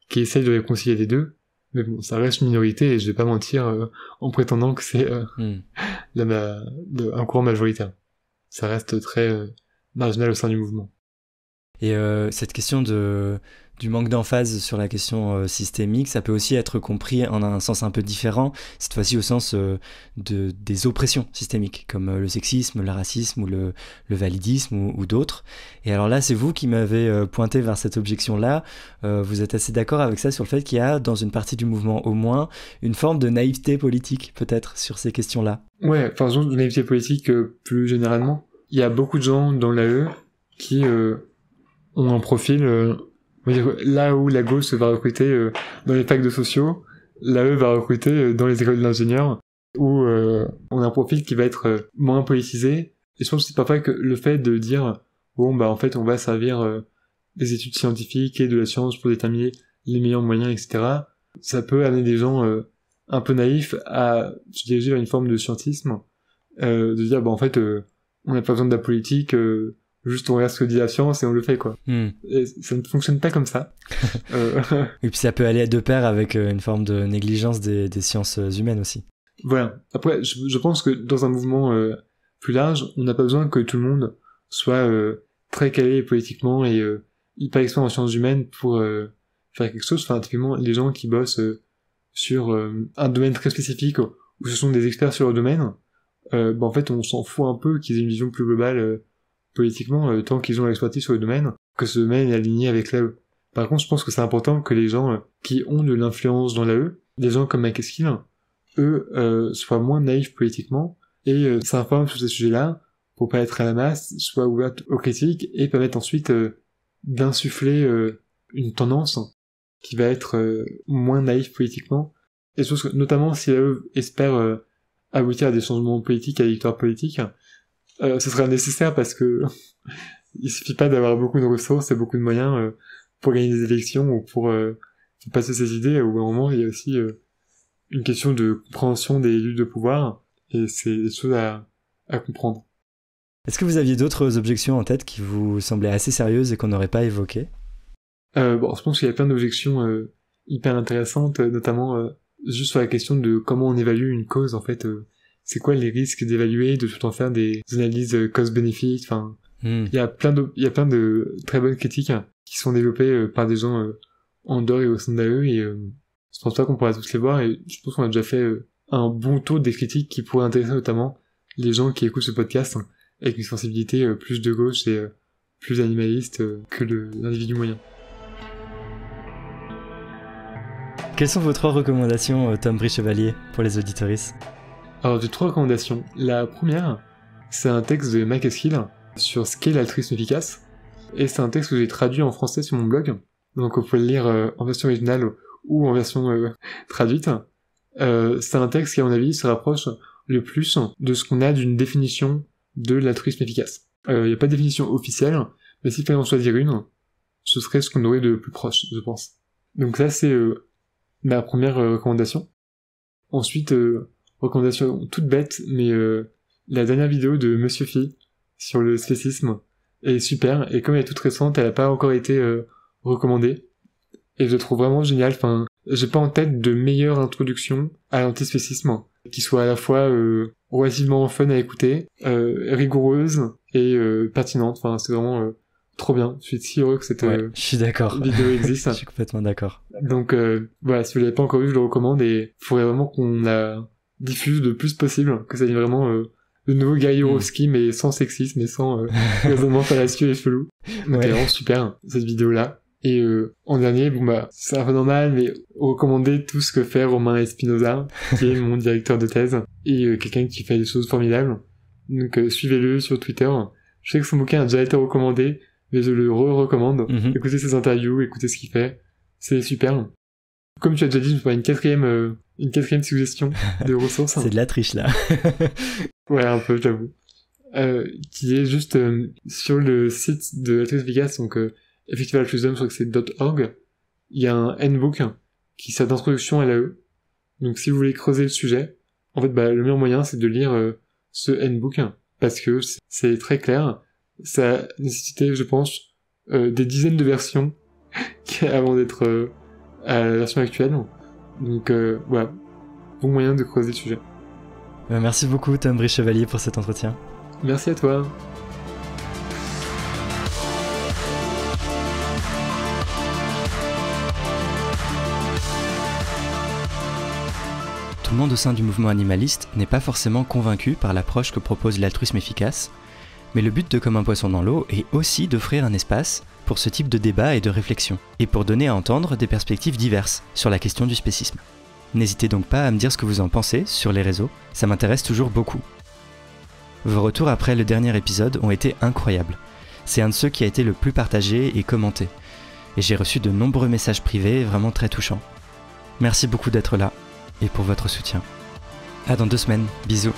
qui essayent de réconcilier les deux, mais bon, ça reste une minorité, et je vais pas mentir en prétendant que c'est un courant majoritaire. Ça reste très marginal au sein du mouvement. Et cette question du manque d'emphase sur la question systémique, ça peut aussi être compris en un sens un peu différent, cette fois-ci au sens des oppressions systémiques, comme le sexisme, le racisme ou le validisme ou d'autres. Et alors là, c'est vous qui m'avez pointé vers cette objection-là. Vous êtes assez d'accord avec ça sur le fait qu'il y a, dans une partie du mouvement au moins, une forme de naïveté politique, peut-être, sur ces questions-là. Ouais, enfin, de naïveté politique plus généralement. Il y a beaucoup de gens dans l'AE qui ont un profil... on va dire, là où la gauche va recruter dans les facs de sociaux, l'AE va recruter dans les écoles d'ingénieurs, où on a un profil qui va être moins politisé. Et je pense que c'est parfois que le fait de dire en fait on va servir des études scientifiques et de la science pour déterminer les meilleurs moyens, etc. Ça peut amener des gens un peu naïfs à se diriger vers une forme de scientisme, de dire en fait on n'a pas besoin de la politique, juste on regarde ce que dit la science et on le fait, quoi. Et ça ne fonctionne pas comme ça. Et puis ça peut aller de pair avec une forme de négligence des sciences humaines aussi. Voilà. Après, je pense que dans un mouvement plus large, on n'a pas besoin que tout le monde soit très calé politiquement et hyper expert en sciences humaines pour faire quelque chose. Enfin, typiquement, les gens qui bossent sur un domaine très spécifique où ce sont des experts sur le domaine, en fait, on s'en fout un peu qu'ils aient une vision plus globale politiquement, tant qu'ils ont l'expertise sur le domaine, que ce domaine est aligné avec l'AE. Par contre, je pense que c'est important que les gens qui ont de l'influence dans l'AE, des gens comme Mike Eskil, eux, soient moins naïfs politiquement et s'informent sur ces sujets-là pour pas être à la masse, soient ouverts aux critiques et permettent ensuite d'insuffler une tendance qui va être moins naïf politiquement. Et je pense que, notamment si eux espèrent aboutir à des changements politiques, à des victoires politiques, ce sera nécessaire parce que il suffit pas d'avoir beaucoup de ressources et beaucoup de moyens pour gagner des élections ou pour passer ses idées. Au bout d'un moment, il y a aussi une question de compréhension des luttes de pouvoir et c'est des choses à comprendre. Est-ce que vous aviez d'autres objections en tête qui vous semblaient assez sérieuses et qu'on n'aurait pas évoquées ? Je pense qu'il y a plein d'objections hyper intéressantes, notamment juste sur la question de comment on évalue une cause, en fait. C'est quoi les risques d'évaluer, de tout le temps faire des analyses cost-benefit, enfin... Il y a plein de très bonnes critiques qui sont développées par des gens en dehors et au sein d'AE, et je pense pas qu'on pourra tous les voir, et je pense qu'on a déjà fait un bon tour des critiques qui pourraient intéresser notamment les gens qui écoutent ce podcast, avec une sensibilité plus de gauche et plus animaliste que l'individu moyen. Quelles sont vos 3 recommandations, Tom Brie-Chevalier, pour les auditoristes ? Alors, j'ai 3 recommandations. La première, c'est un texte de Mike Eskill sur ce qu'est l'altruisme efficace, et c'est un texte que j'ai traduit en français sur mon blog, donc vous pouvez le lire en version originale ou en version traduite. C'est un texte qui, à mon avis, se rapproche le plus de ce qu'on a d'une définition de l'altruisme efficace. Il n'y a pas de définition officielle, mais s'il fallait en choisir une, ce serait ce qu'on aurait de plus proche, je pense. Donc ça, c'est ma première recommandation. Ensuite, recommandation toute bête, mais la dernière vidéo de Monsieur Phi sur le spécisme est super, et comme elle est toute récente, elle n'a pas encore été recommandée, et je la trouve vraiment géniale. Enfin, j'ai pas en tête de meilleure introduction à l'antispécisme, qui soit à la fois relativement fun à écouter, rigoureuse et pertinente. Enfin, c'est vraiment trop bien. Je suis si heureux que cette je suis d'accord. vidéo existe. Je suis complètement d'accord. Donc voilà, si vous l'avez pas encore vu, je le recommande, et il faudrait vraiment qu'on la diffuse le plus possible, que ça devienne vraiment le nouveau Guy Yorowski, mais sans sexisme et sans raisonnement fallacieux et chelou. Donc c'est vraiment super, cette vidéo-là. Et en dernier, c'est un peu normal, mais recommander tout ce que fait Romain Espinosa, qui est mon directeur de thèse, et quelqu'un qui fait des choses formidables. Donc suivez-le sur Twitter. Je sais que son bouquin a déjà été recommandé, mais je le recommande. Écoutez ses interviews, écoutez ce qu'il fait. C'est super. Comme tu as déjà dit, je me ferai une quatrième suggestion de ressources. C'est de la triche, là. Ouais, un peu, j'avoue. Qui est juste sur le site de l'altruisme efficace, donc Effective Altruism, je crois que c'est .org. Il y a un handbook qui sert d'introduction à l'AE. Donc si vous voulez creuser le sujet, en fait, le meilleur moyen, c'est de lire ce handbook, parce que c'est très clair. Ça a nécessité, je pense, des dizaines de versions avant d'être à la version actuelle. Donc voilà, bon moyen de creuser le sujet. Merci beaucoup, Tom Brie-Chevalier, pour cet entretien. Merci à toi. Tout le monde au sein du mouvement animaliste n'est pas forcément convaincu par l'approche que propose l'altruisme efficace, mais le but de Comme un poisson dans l'eau est aussi d'offrir un espace pour ce type de débat et de réflexion, et pour donner à entendre des perspectives diverses sur la question du spécisme. N'hésitez donc pas à me dire ce que vous en pensez sur les réseaux, ça m'intéresse toujours beaucoup. Vos retours après le dernier épisode ont été incroyables. C'est un de ceux qui a été le plus partagé et commenté, et j'ai reçu de nombreux messages privés vraiment très touchants. Merci beaucoup d'être là, et pour votre soutien. À dans 2 semaines, bisous.